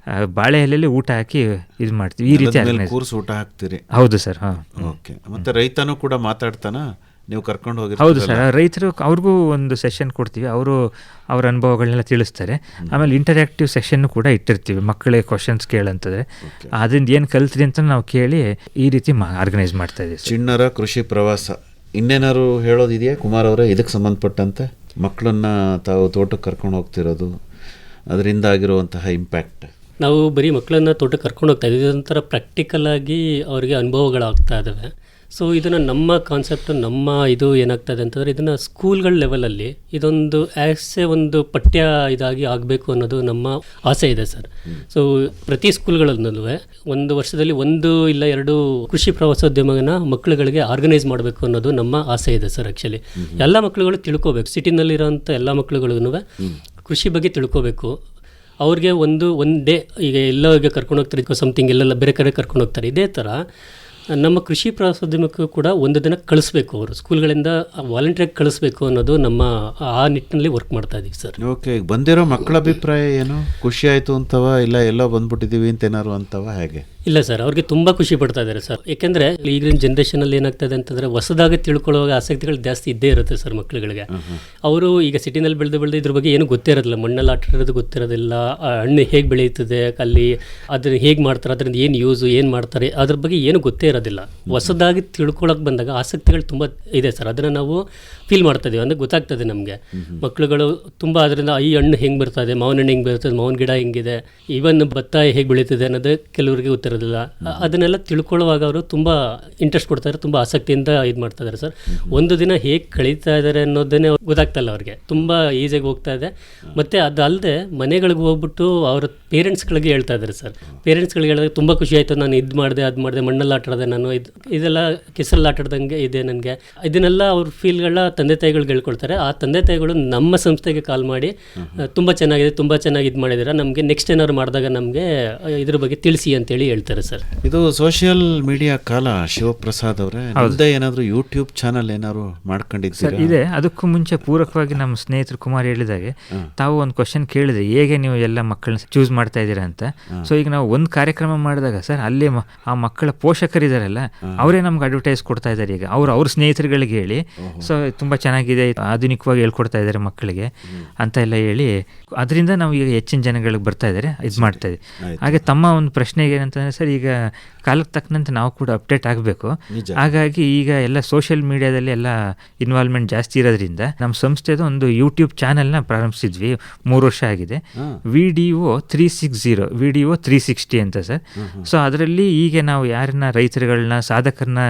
ಬಾಳೆ ಎಲೆಯಲ್ಲಿ ಊಟ ಹಾಕಿ ಇದು ಮಾಡ್ತೀವಿ. ಈ ರೀತಿ ಕೂರಿಸಿ ಊಟ ಹಾಕ್ತೀರಿ? ಹೌದು ಸರ್. ಹಾಂ. ಓಕೆ. ಮತ್ತು ರೈತನೂ ಕೂಡ ಮಾತಾಡ್ತಾನ ನೀವು ಕರ್ಕೊಂಡು ಹೋಗಿ? ಹೌದು ಸರ್, ರೈತರು ಅವ್ರಿಗೂ ಒಂದು ಸೆಷನ್ ಕೊಡ್ತೀವಿ, ಅವರು ಅವ್ರ ಅನುಭವಗಳನ್ನೆಲ್ಲ ತಿಳಿಸ್ತಾರೆ. ಆಮೇಲೆ ಇಂಟರ್ಯಾಕ್ಟಿವ್ ಸೆಷನ್ ಕೂಡ ಇಟ್ಟಿರ್ತೀವಿ, ಮಕ್ಕಳಿಗೆ ಕ್ವಶನ್ಸ್ ಕೇಳಂತಂದರೆ ಅದರಿಂದ ಏನು ಕಲ್ತ್ರಿ ಅಂತ ನಾವು ಕೇಳಿ ಈ ರೀತಿ ಆರ್ಗನೈಸ್ ಮಾಡ್ತಾ ಇದ್ದೀವಿ. ಚಿಣ್ಣರ ಕೃಷಿ ಪ್ರವಾಸ ಇನ್ನೇನಾದ್ರು ಹೇಳೋದಿದೆಯಾ ಕುಮಾರ್ ಅವರೇ ಇದಕ್ಕೆ ಸಂಬಂಧಪಟ್ಟಂತೆ? ಮಕ್ಕಳನ್ನ ತಾವು ತೋಟಕ್ಕೆ ಕರ್ಕೊಂಡು ಹೋಗ್ತಿರೋದು, ಅದರಿಂದ ಆಗಿರುವಂತಹ ಇಂಪ್ಯಾಕ್ಟ್. ನಾವು ಬರೀ ಮಕ್ಕಳನ್ನ ತೋಟಕ್ಕೆ ಕರ್ಕೊಂಡು ಹೋಗ್ತಾ ಇದ್ದೀವಿ, ಇದೊಂಥರ ಪ್ರಾಕ್ಟಿಕಲ್ ಆಗಿ ಅವರಿಗೆ ಅನುಭವಗಳಾಗ್ತಾ ಇದ್ದಾವೆ. ಸೊ ಇದನ್ನು ನಮ್ಮ ಕಾನ್ಸೆಪ್ಟು ನಮ್ಮ ಇದು ಏನಾಗ್ತದೆ ಅಂತಂದರೆ, ಇದನ್ನು ಸ್ಕೂಲ್ಗಳ ಲೆವೆಲಲ್ಲಿ ಇದೊಂದು ಒಂದು ಪಠ್ಯ ಇದಾಗಿ ಆಗಬೇಕು ಅನ್ನೋದು ನಮ್ಮ ಆಸೆ ಇದೆ ಸರ್. ಸೊ ಪ್ರತಿ ಸ್ಕೂಲ್ಗಳಲ್ಲೂ ಒಂದು ವರ್ಷದಲ್ಲಿ 1 ಇಲ್ಲ 2 ಕೃಷಿ ಪ್ರವಾಸೋದ್ಯಮನ ಮಕ್ಕಳುಗಳಿಗೆ ಆರ್ಗನೈಸ್ ಮಾಡಬೇಕು ಅನ್ನೋದು ನಮ್ಮ ಆಸೆ ಇದೆ ಸರ್. ಆ್ಯಕ್ಚುಲಿ ಎಲ್ಲ ಮಕ್ಕಳುಗಳು ತಿಳ್ಕೋಬೇಕು, ಸಿಟಿನಲ್ಲಿರೋಂಥ ಎಲ್ಲ ಮಕ್ಕಳುಗಳಿಗೂ ಕೃಷಿ ಬಗ್ಗೆ ತಿಳ್ಕೋಬೇಕು. ಅವ್ರಿಗೆ ಒಂದು ಡೇ ಈಗ ಎಲ್ಲೋ ಈಗ ಕರ್ಕೊಂಡು ಹೋಗ್ತಾರೆ ಸಮಥಿಂಗ್, ಎಲ್ಲೆಲ್ಲ ಬೇರೆ ಕಡೆ ಕರ್ಕೊಂಡು ಹೋಗ್ತಾರೆ. ಇದೇ ಥರ ನಮ್ಮ ಕೃಷಿ ಪ್ರವಾಸೋದ್ಯಮಕ್ಕೂ ಕೂಡ ಒಂದು ದಿನ ಕಳಿಸ್ಬೇಕು, ಅವರು ಸ್ಕೂಲ್ಗಳಿಂದ ವಾಲಂಟಿಯರ್ ಕಳಿಸ್ಬೇಕು ಅನ್ನೋದು ನಮ್ಮ ಆ ನಿಟ್ಟಿನಲ್ಲಿ ವರ್ಕ್ ಮಾಡ್ತಾ ಇದ್ದೀವಿ ಸರ್. ಓಕೆ, ಈಗ ಬಂದಿರೋ ಮಕ್ಕಳ ಅಭಿಪ್ರಾಯ ಏನು? ಖುಷಿ ಆಯಿತು ಅಂತವ, ಇಲ್ಲ ಎಲ್ಲೋ ಬಂದ್ಬಿಟ್ಟಿದ್ದೀವಿ ಅಂತ ಏನಾರು ಅಂತವ, ಹೇಗೆ? ಇಲ್ಲ ಸರ್, ಅವ್ರಿಗೆ ತುಂಬ ಖುಷಿ ಪಡ್ತಾ ಇದ್ದಾರೆ ಸರ್. ಯಾಕೆಂದರೆ ಈಗಿನ ಜನ್ರೇಷನಲ್ಲಿ ಏನಾಗ್ತದೆ ಅಂತಂದರೆ ಹೊಸದಾಗಿ ತಿಳ್ಕೊಳ್ಳುವಾಗ ಆಸಕ್ತಿಗಳು ಜಾಸ್ತಿ ಇದ್ದೇ ಇರುತ್ತೆ ಸರ್ ಮಕ್ಕಳುಗಳಿಗೆ. ಅವರು ಈಗ ಸಿಟಿನಲ್ಲಿ ಬೆಳೆದು ಇದ್ರ ಬಗ್ಗೆ ಏನು ಗೊತ್ತೇ ಇರೋದಿಲ್ಲ, ಮಣ್ಣಲ್ಲಿ ಆಟ ಆಡೋದು ಗೊತ್ತಿರೋದಿಲ್ಲ, ಹಣ್ಣು ಹೇಗೆ ಬೆಳೆಯುತ್ತದೆ ಅಲ್ಲಿ, ಅದನ್ನು ಹೇಗೆ ಮಾಡ್ತಾರೆ, ಅದರಿಂದ ಏನು ಯೂಸು, ಏನು ಮಾಡ್ತಾರೆ, ಅದ್ರ ಬಗ್ಗೆ ಏನು ಗೊತ್ತೇ ಇರೋದಿಲ್ಲ. ಹೊಸದಾಗಿ ತಿಳ್ಕೊಳಕ್ಕೆ ಬಂದಾಗ ಆಸಕ್ತಿಗಳು ತುಂಬ ಇದೆ ಸರ್. ಅದನ್ನು ನಾವು ಫೀಲ್ ಮಾಡ್ತಾ ಇದೀವಿ, ಅಂದರೆ ಗೊತ್ತಾಗ್ತದೆ ನಮಗೆ. ಮಕ್ಕಳುಗಳು ತುಂಬ ಅದರಿಂದ ಈ ಹಣ್ಣು ಹೆಂಗೆ ಬರ್ತದೆ, ಮಾವಿನ ಹಣ್ಣು ಹೆಂಗೆ ಬರ್ತದೆ, ಮಾವಿನ ಗಿಡ ಹೆಂಗಿದೆ, ಈವನ್ ಭತ್ತ ಹೇಗೆ ಬೆಳೀತದೆ ಅನ್ನೋದು ಕೆಲವರಿಗೆ ಗೊತ್ತಿರೋದಿಲ್ಲ. ಅದನ್ನೆಲ್ಲ ತಿಳ್ಕೊಳ್ಳುವಾಗ ಅವರು ತುಂಬ ಇಂಟ್ರೆಸ್ಟ್ ಕೊಡ್ತಾರೆ, ತುಂಬ ಆಸಕ್ತಿಯಿಂದ ಇದು ಮಾಡ್ತಾ ಇದ್ದಾರೆ ಸರ್. ಒಂದು ದಿನ ಹೇಗೆ ಕಳೀತಾ ಇದ್ದಾರೆ ಅನ್ನೋದನ್ನೇ ಗೊತ್ತಾಗ್ತಲ್ಲ ಅವ್ರಿಗೆ, ತುಂಬ ಈಸಿಯಾಗಿ ಹೋಗ್ತಾ ಇದೆ. ಮತ್ತು ಅದಲ್ಲದೆ ಮನೆಗಳಿಗೆ ಹೋಗ್ಬಿಟ್ಟು ಅವ್ರ ಪೇರೆಂಟ್ಸ್ಗಳಿಗೆ ಹೇಳ್ತಾ ಇದ್ದಾರೆ ಸರ್. ಪೇರೆಂಟ್ಸ್ಗಳಿಗೆ ಹೇಳಿದಾಗ ತುಂಬ ಖುಷಿ ಆಯಿತು, ನಾನು ಇದು ಮಾಡಿದೆ, ಅದು ಮಾಡಿದೆ, ಮಣ್ಣಲ್ಲಿ ಆಟ ಆಡಿದೆ, ನಾನು ಇದೆಲ್ಲ ಕೆಸರಲ್ಲಿ ಆಟ ಆಡ್ದಂಗೆ ಇದೆ ನನಗೆ. ಇದನ್ನೆಲ್ಲ ಅವ್ರ ಫೀಲ್ಗಳನ್ನ ತಂದೆ ತಾಯಿಗಳಿಗೆ ಹೇಳ್ಕೊಳ್ತಾರೆ. ಆ ತಂದೆ ತಾಯಿಗಳು ನಮ್ಮ ಸಂಸ್ಥೆಗೆ ಕಾಲ್ ಮಾಡಿ ತುಂಬ ಚೆನ್ನಾಗಿದೆ, ತುಂಬ ಚೆನ್ನಾಗಿ ಇದು ಮಾಡಿದ್ದೀರಾ, ನಮಗೆ ನೆಕ್ಸ್ಟ್ ಏನಾದ್ರು ಮಾಡಿದಾಗ ನಮಗೆ ಇದ್ರ ಬಗ್ಗೆ ತಿಳಿಸಿ ಅಂತೇಳಿ ಹೇಳ್ತಾರೆ ಸರ್. ಇದು ಸೋಷಿಯಲ್ ಮೀಡಿಯಾ ಕಾಲ. ಶಿವಪ್ರಸಾದ್ ಅವರೇ, ಮುಂದೆ ಏನಾದರೂ ಯೂಟ್ಯೂಬ್ ಚಾನಲ್ ಏನಾದ್ರು ಮಾಡ್ಕೊಂಡಿದ್ದೀರಾ? ಇದೆ. ಅದಕ್ಕೂ ಮುಂಚೆ ಪೂರಕವಾಗಿ ನಮ್ಮ ಸ್ನೇಹಿತರು ಕುಮಾರ್ ಹೇಳಿದಾಗೆ ತಾವು ಒಂದು ಕ್ವಶನ್ ಕೇಳಿದ್ರೆ, ಹೇಗೆ ನೀವು ಎಲ್ಲ ಮಕ್ಕಳನ್ನ ಚೂಸ್ ಮಾಡ್ತಾ ಇದ್ದೀರಾ ಅಂತ. ಸೊ ಈಗ ನಾವು ಒಂದು ಕಾರ್ಯಕ್ರಮ ಮಾಡಿದಾಗ ಸರ್, ಅಲ್ಲಿ ಆ ಮಕ್ಕಳ ಪೋಷಕರಿದಾರಲ್ಲ, ಅವರೇ ನಮ್ಗೆ ಅಡ್ವರ್ಟೈಸ್ ಕೊಡ್ತಾ ಇದ್ದಾರೆ. ಈಗ ಅವ್ರ ಸ್ನೇಹಿತರುಗಳಿಗೆ ಹೇಳಿ, ಸೊ ತುಂಬ ಚೆನ್ನಾಗಿದೆ, ಆಧುನಿಕವಾಗಿ ಹೇಳ್ಕೊಡ್ತಾ ಇದ್ದಾರೆ ಮಕ್ಕಳಿಗೆ ಅಂತ ಎಲ್ಲ ಹೇಳಿ, ಅದರಿಂದ ನಾವು ಈಗ ಹೆಚ್ಚಿನ ಜನಗಳಿಗೆ ಬರ್ತಾ ಇದ್ದಾರೆ, ಇದು ಮಾಡ್ತಾ ಇದ್ದೀವಿ. ಹಾಗೆ ತಮ್ಮ ಒಂದು ಪ್ರಶ್ನೆಗೆ ಏನಂತಂದರೆ ಸರ್, ಈಗ ಕಾಲಕ್ಕೆ ತಕ್ಕಂತೆ ನಾವು ಕೂಡ ಅಪ್ಡೇಟ್ ಆಗಬೇಕು. ಹಾಗಾಗಿ ಈಗ ಎಲ್ಲ ಸೋಷಿಯಲ್ ಮೀಡಿಯಾದಲ್ಲಿ ಎಲ್ಲ ಇನ್ವಾಲ್ವ್ಮೆಂಟ್ ಜಾಸ್ತಿ ಇರೋದ್ರಿಂದ ನಮ್ಮ ಸಂಸ್ಥೆದು ಒಂದು ಯೂಟ್ಯೂಬ್ ಚಾನೆಲ್ನ ಪ್ರಾರಂಭಿಸಿದ್ವಿ. 3 ವರ್ಷ ಆಗಿದೆ. VDO 360, VDO 360 ಅಂತ ಸರ್. ಸೊ ಅದರಲ್ಲಿ ಈಗ ನಾವು ಯಾರನ್ನ ರೈತರುಗಳನ್ನ, ಸಾಧಕರನ್ನ,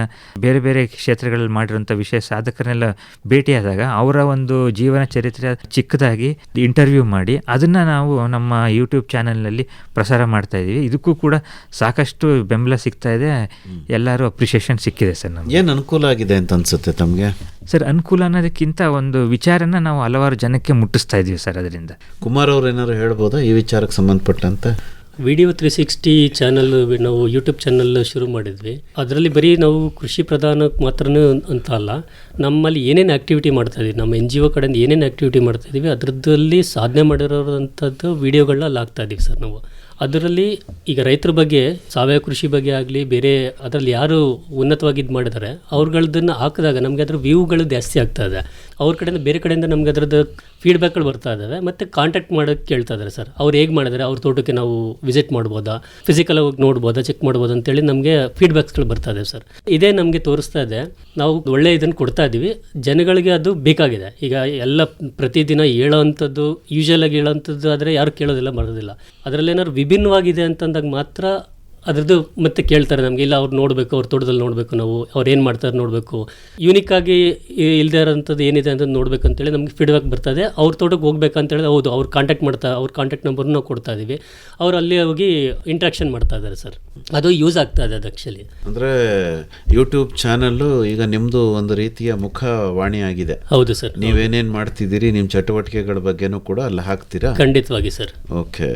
ಬೇರೆ ಬೇರೆ ಕ್ಷೇತ್ರಗಳಲ್ಲಿ ಮಾಡಿರೋಂಥ ಸಾಧಕರನ್ನೆಲ್ಲ ಭೇಟಿಯಾದಾಗ ಅವರ ಒಂದು ಜೀವನ ಚರಿತ್ರೆ ಚಿಕ್ಕದಾಗಿ ಇಂಟರ್ವ್ಯೂ ಮಾಡಿ ಅದನ್ನು ನಾವು ನಮ್ಮ ಯೂಟ್ಯೂಬ್ ಚಾನೆಲ್ನಲ್ಲಿ ಪ್ರಸಾರ ಮಾಡ್ತಾ ಇದ್ದೀವಿ. ಇದಕ್ಕೂ ಕೂಡ ಸಾಕಷ್ಟು ಬೆಂಬಲ ಸಿಗ್ತಾ ಇದೆ, ಎಲ್ಲರೂ ಅಪ್ರಿಷಿಯೇಷನ್ ಸಿಕ್ಕಿದೆ ಸರ್. ನಮ್ಗೆ ಏನು ಅನುಕೂಲ ಆಗಿದೆ ಅಂತ ಅನ್ಸುತ್ತೆ ತಮಗೆ? ಸರ್, ಅನುಕೂಲ ಅನ್ನೋದಕ್ಕಿಂತ ಒಂದು ವಿಚಾರನ ನಾವು ಹಲವಾರು ಜನಕ್ಕೆ ಮುಟ್ಟಿಸ್ತಾ ಇದ್ದೀವಿ ಸರ್. ಅದರಿಂದ ಕುಮಾರ್ ಅವ್ರು ಏನಾದ್ರು ಹೇಳ್ಬೋದಾ ಈ ವಿಚಾರಕ್ಕೆ ಸಂಬಂಧಪಟ್ಟಂತೆ? VDO 360 ಚಾನಲ್ ನಾವು ಯೂಟ್ಯೂಬ್ ಚಾನಲ್ ಶುರು ಮಾಡಿದ್ವಿ. ಅದರಲ್ಲಿ ಬರೀ ನಾವು ಕೃಷಿ ಪ್ರಧಾನಕ್ಕೆ ಮಾತ್ರನೇ ಅಂತ ಅಲ್ಲ, ನಮ್ಮಲ್ಲಿ ಏನೇನು ಆ್ಯಕ್ಟಿವಿಟಿ ಮಾಡ್ತಾಯಿದ್ದೀವಿ, ನಮ್ಮ NGO ಕಡೆಯಿಂದ ಏನೇನು ಆ್ಯಕ್ಟಿವಿಟಿ ಮಾಡ್ತಾಯಿದ್ದೀವಿ ಅದರದ್ದಲ್ಲಿ ಸಾಧನೆ ಮಾಡಿರೋವಂಥದ್ದು ವೀಡಿಯೋಗಳನ್ನ ಅಲ್ಲಿ ಹಾಕ್ತಾಯಿದ್ದೀವಿ ಸರ್ ನಾವು. ಅದರಲ್ಲಿ ಈಗ ರೈತರ ಬಗ್ಗೆ, ಸಾವಯವ ಕೃಷಿ ಬಗ್ಗೆ ಆಗಲಿ, ಬೇರೆ ಅದರಲ್ಲಿ ಯಾರು ಉನ್ನತವಾಗಿ ಇದು ಮಾಡಿದ್ದಾರೆ ಅವ್ರುಗಳದನ್ನು ಹಾಕಿದಾಗ ನಮಗೆ ಅದರ ವ್ಯೂಗಳು ಜಾಸ್ತಿ ಆಗ್ತಾ ಇದೆ. ಅವ್ರ ಕಡೆಯಿಂದ ಬೇರೆ ಕಡೆಯಿಂದ ನಮ್ಗೆ ಅದರದ್ದು ಫೀಡ್ಬ್ಯಾಕ್ಗಳು ಬರ್ತಾ ಇದ್ದಾವೆ. ಮತ್ತು ಕಾಂಟ್ಯಾಕ್ಟ್ ಮಾಡೋಕ್ಕೆ ಕೇಳ್ತಾ ಇದ್ದಾರೆ ಸರ್. ಅವ್ರು ಹೇಗೆ ಮಾಡಿದರೆ, ಅವ್ರ ತೋಟಕ್ಕೆ ನಾವು ವಿಸಿಟ್ ಮಾಡ್ಬೋದಾ, ಫಿಸಿಕಲ್ ಹೋಗಿ ನೋಡ್ಬೋದಾ, ಚೆಕ್ ಮಾಡ್ಬೋದಾ ಅಂತೇಳಿ ನಮಗೆ ಫೀಡ್ಬ್ಯಾಕ್ಸ್ಗಳು ಬರ್ತಾ ಇದೆ ಸರ್. ಇದೇ ನಮಗೆ ತೋರಿಸ್ತಾ ಇದೆ ನಾವು ಒಳ್ಳೆ ಇದನ್ನು ಕೊಡ್ತಾ ಇದ್ದೀವಿ, ಜನಗಳಿಗೆ ಅದು ಬೇಕಾಗಿದೆ. ಈಗ ಎಲ್ಲ ಪ್ರತಿದಿನ ಹೇಳೋವಂಥದ್ದು, ಯೂಶಲಾಗಿ ಹೇಳೋವಂಥದ್ದು ಆದರೆ ಯಾರು ಕೇಳೋದಿಲ್ಲ, ಬರೋದಿಲ್ಲ. ಅದರಲ್ಲೇನಾದ್ರು ವಿಭಿನ್ನವಾಗಿದೆ ಅಂತಂದಾಗ ಮಾತ್ರ ಅದರದ್ದು ಮತ್ತೆ ಕೇಳ್ತಾರೆ ನಮಗೆ. ಇಲ್ಲ, ಅವ್ರು ನೋಡಬೇಕು, ಅವ್ರ ತೋಟದಲ್ಲಿ ನೋಡಬೇಕು, ನಾವು ಅವ್ರು ಏನು ಮಾಡ್ತಾರೆ ನೋಡಬೇಕು, ಯೂನಿಕ್ಕಾಗಿ ಇಲ್ಲದೆ ಇರೋಂಥದ್ದು ಏನಿದೆ ಅಂತ ನೋಡಬೇಕು ಅಂತೇಳಿ ನಮಗೆ ಫೀಡ್ಬ್ಯಾಕ್ ಬರ್ತದೆ. ಅವ್ರ ತೋಟಕ್ಕೆ ಹೋಗ್ಬೇಕಂತೇಳಿ ಹೌದು, ಅವ್ರು ಅವ್ರ ಕಾಂಟ್ಯಾಕ್ಟ್ ನಂಬರ್ನ ನಾವು ಕೊಡ್ತಾ ಇದ್ದೀವಿ. ಅವ್ರು ಅಲ್ಲಿ ಹೋಗಿ ಇಂಟ್ರಾಕ್ಷನ್ ಮಾಡ್ತಾ ಇದ್ದಾರೆ ಸರ್. ಅದು ಯೂಸ್ ಆಗ್ತಾ ಇದೆ ಅದು ಆ್ಯಕ್ಚುಲಿ. ಅಂದರೆ ಯೂಟ್ಯೂಬ್ ಚಾನಲ್ಲು ಈಗ ನಿಮ್ಮದು ಒಂದು ರೀತಿಯ ಮುಖವಾಣಿ ಆಗಿದೆ. ಹೌದು ಸರ್. ನೀವೇನೇನು ಮಾಡ್ತಿದ್ದೀರಿ, ನಿಮ್ಮ ಚಟುವಟಿಕೆಗಳ ಬಗ್ಗೆನೂ ಕೂಡ ಅಲ್ಲಿ ಹಾಕ್ತೀರಾ? ಖಂಡಿತವಾಗಿ ಸರ್. ಓಕೆ,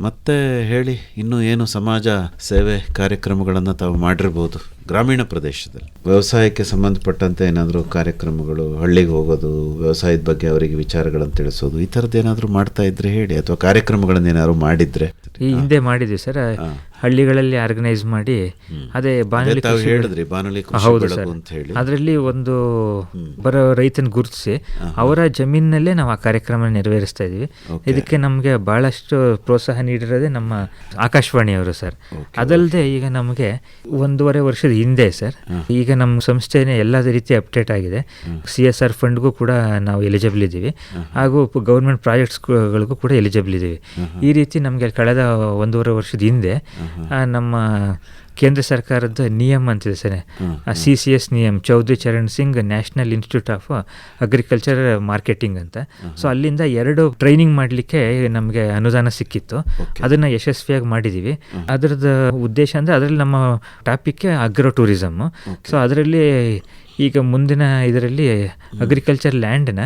ಮತ್ತೆ ಹೇಳಿ, ಇನ್ನೂ ಏನು ಸಮಾಜ ಸೇವೆ ಕಾರ್ಯಕ್ರಮಗಳನ್ನು ತಾವು ಮಾಡಿರ್ಬೋದು ಗ್ರಾಮೀಣ ಪ್ರದೇಶದಲ್ಲಿ ವ್ಯವಸಾಯಕ್ಕೆ ಸಂಬಂಧಪಟ್ಟಂತೆ ಏನಾದರೂ ಕಾರ್ಯಕ್ರಮಗಳು, ಹಳ್ಳಿಗೆ ಹೋಗೋದು, ವ್ಯವಸಾಯದ ಬಗ್ಗೆ ಅವರಿಗೆ ವಿಚಾರಗಳನ್ನು ತಿಳಿಸೋದು, ಈ ಥರದ್ದು ಏನಾದರೂ ಮಾಡ್ತಾ ಇದ್ರೆ ಹೇಳಿ, ಅಥವಾ ಕಾರ್ಯಕ್ರಮಗಳನ್ನು ಏನಾದ್ರು ಮಾಡಿದ್ರೆ. ಈ ಹಿಂದೆ ಮಾಡಿದ್ವಿ ಸರ್, ಹಳ್ಳಿಗಳಲ್ಲಿ ಆರ್ಗನೈಸ್ ಮಾಡಿ ಅದೇ ಬಾನುಲಿ ತಾವು ಹೇಳಿದ್ರಿ ಬಾನುಲಿ ಕೃಷಿ ಹೌದು ಬೆಳಗು ಸರ್, ಅಂತ ಹೇಳಿ. ಅದರಲ್ಲಿ ಒಂದು ಬರೋ ರೈತನ ಗುರುತಿಸಿ ಅವರ ಜಮೀನಿನಲ್ಲೇ ನಾವು ಆ ಕಾರ್ಯಕ್ರಮ ನೆರವೇರಿಸ್ತಾ ಇದ್ವಿ. ಇದಕ್ಕೆ ನಮಗೆ ಬಹಳಷ್ಟು ಪ್ರೋತ್ಸಾಹ ನೀಡಿರೋದೇ ನಮ್ಮ ಆಕಾಶವಾಣಿಯವರು ಸರ್. ಅದಲ್ಲದೆ ಈಗ ನಮಗೆ 1.5 ವರ್ಷದ ಹಿಂದೆ ಸರ್, ಈಗ ನಮ್ಮ ಸಂಸ್ಥೆನೇ ಎಲ್ಲ ರೀತಿ ಅಪ್ಡೇಟ್ ಆಗಿದೆ. CSR ಫಂಡ್ಗೂ ಕೂಡ ನಾವು ಎಲಿಜಿಬಲ್ ಇದ್ದೀವಿ, ಹಾಗೂ ಗೌರ್ಮೆಂಟ್ ಪ್ರಾಜೆಕ್ಟ್ಸ್ಗಳಿಗೂ ಕೂಡ ಎಲಿಜಿಬಲ್ ಇದ್ದೀವಿ. ಈ ರೀತಿ ನಮಗೆ ಕಳೆದ 1.5 ವರ್ಷದ ಹಿಂದೆ ನಮ್ಮ ಕೇಂದ್ರ ಸರ್ಕಾರದ ನಿಯಮ ಅಂತಿದೆ ಸರ್, CCS ನಿಯಮ, Chaudhary Charan Singh national institute of agriculture marketing ಅಂತ. ಸೊ ಅಲ್ಲಿಂದ 2 ಟ್ರೈನಿಂಗ್ ಮಾಡಲಿಕ್ಕೆ ನಮಗೆ ಅನುದಾನ ಸಿಕ್ಕಿತ್ತು. ಅದನ್ನು ಯಶಸ್ವಿಯಾಗಿ ಮಾಡಿದ್ದೀವಿ. ಅದರದ್ದು ಉದ್ದೇಶ ಅಂದರೆ ಅದರಲ್ಲಿ ನಮ್ಮ ಟಾಪಿಕ್ ಅಗ್ರೋ ಟೂರಿಸಮ್. ಸೊ ಅದರಲ್ಲಿ ಈಗ ಮುಂದಿನ ಇದರಲ್ಲಿ ಅಗ್ರಿಕಲ್ಚರ್ ಲ್ಯಾಂಡ್ನ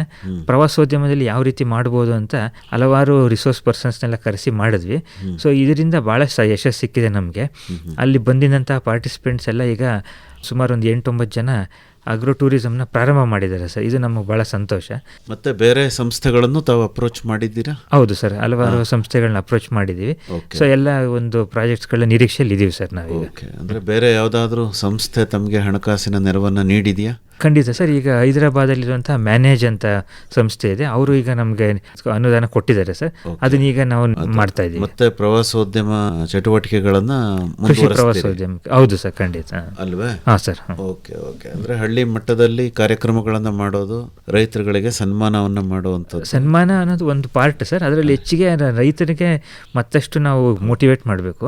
ಪ್ರವಾಸೋದ್ಯಮದಲ್ಲಿ ಯಾವ ರೀತಿ ಮಾಡ್ಬೋದು ಅಂತ ಹಲವಾರು ರಿಸೋರ್ಸ್ ಪರ್ಸನ್ಸ್ನೆಲ್ಲ ಕರೆಸಿ ಮಾಡಿದ್ವಿ. ಸೊ ಇದರಿಂದ ಭಾಳ ಯಶಸ್ಸು ಸಿಕ್ಕಿದೆ ನಮಗೆ. ಅಲ್ಲಿ ಬಂದಿದ್ದಂಥ ಪಾರ್ಟಿಸಿಪೆಂಟ್ಸ್ ಎಲ್ಲ ಈಗ ಸುಮಾರು ಒಂದು 8-9 ಜನ ಅಗ್ರೋ ಟೂರಿಸಮ್ನ ಪ್ರಾರಂಭ ಮಾಡಿದ್ದಾರೆ ಸರ್. ಇದು ನಮಗೆ ಭಾಳ ಸಂತೋಷ. ಮತ್ತೆ ಬೇರೆ ಸಂಸ್ಥೆಗಳನ್ನು ತಾವು ಅಪ್ರೋಚ್ ಮಾಡಿದ್ದೀರಾ? ಹೌದು ಸರ್, ಹಲವಾರು ಸಂಸ್ಥೆಗಳನ್ನ ಅಪ್ರೋಚ್ ಮಾಡಿದ್ದೀವಿ. ಸೊ ಎಲ್ಲ ಒಂದು ಪ್ರಾಜೆಕ್ಟ್ಸ್ಗಳ ನಿರೀಕ್ಷೆಯಲ್ಲಿ ಇದ್ದೀವಿ ಸರ್ ನಾವೀಗ. ಅಂದರೆ ಬೇರೆ ಯಾವುದಾದ್ರೂ ಸಂಸ್ಥೆ ತಮಗೆ ಹಣಕಾಸಿನ ನೆರವನ್ನು ನೀಡಿದೆಯಾ? ಖಂಡಿತ ಸರ್. ಈಗ ಹೈದರಾಬಾದಲ್ಲಿರುವಂಥ ಮ್ಯಾನೇಜ್ ಅಂತ ಸಂಸ್ಥೆ ಇದೆ, ಅವರು ಈಗ ನಮಗೆ ಅನುದಾನ ಕೊಟ್ಟಿದ್ದಾರೆ ಸರ್. ಅದನ್ನ ಈಗ ನಾವು ಮಾಡ್ತಾ ಇದ್ದೀವಿ. ಮತ್ತೆ ಪ್ರವಾಸೋದ್ಯಮ ಚಟುವಟಿಕೆಗಳನ್ನು ಕೃಷಿ ಪ್ರವಾಸೋದ್ಯಮ. ಹೌದು ಸರ್, ಖಂಡಿತ ಅಲ್ವೇ? ಹಾಂ ಸರ್. ಓಕೆ. ಅಂದರೆ ಹಳ್ಳಿ ಮಟ್ಟದಲ್ಲಿ ಕಾರ್ಯಕ್ರಮಗಳನ್ನು ಮಾಡೋದು, ರೈತರುಗಳಿಗೆ ಸನ್ಮಾನವನ್ನು ಮಾಡುವಂಥದ್ದು. ಸನ್ಮಾನ ಅನ್ನೋದು ಒಂದು ಪಾರ್ಟ್ ಸರ್. ಅದರಲ್ಲಿ ಹೆಚ್ಚಿಗೆ ರೈತರಿಗೆ ಮತ್ತಷ್ಟು ನಾವು ಮೋಟಿವೇಟ್ ಮಾಡಬೇಕು.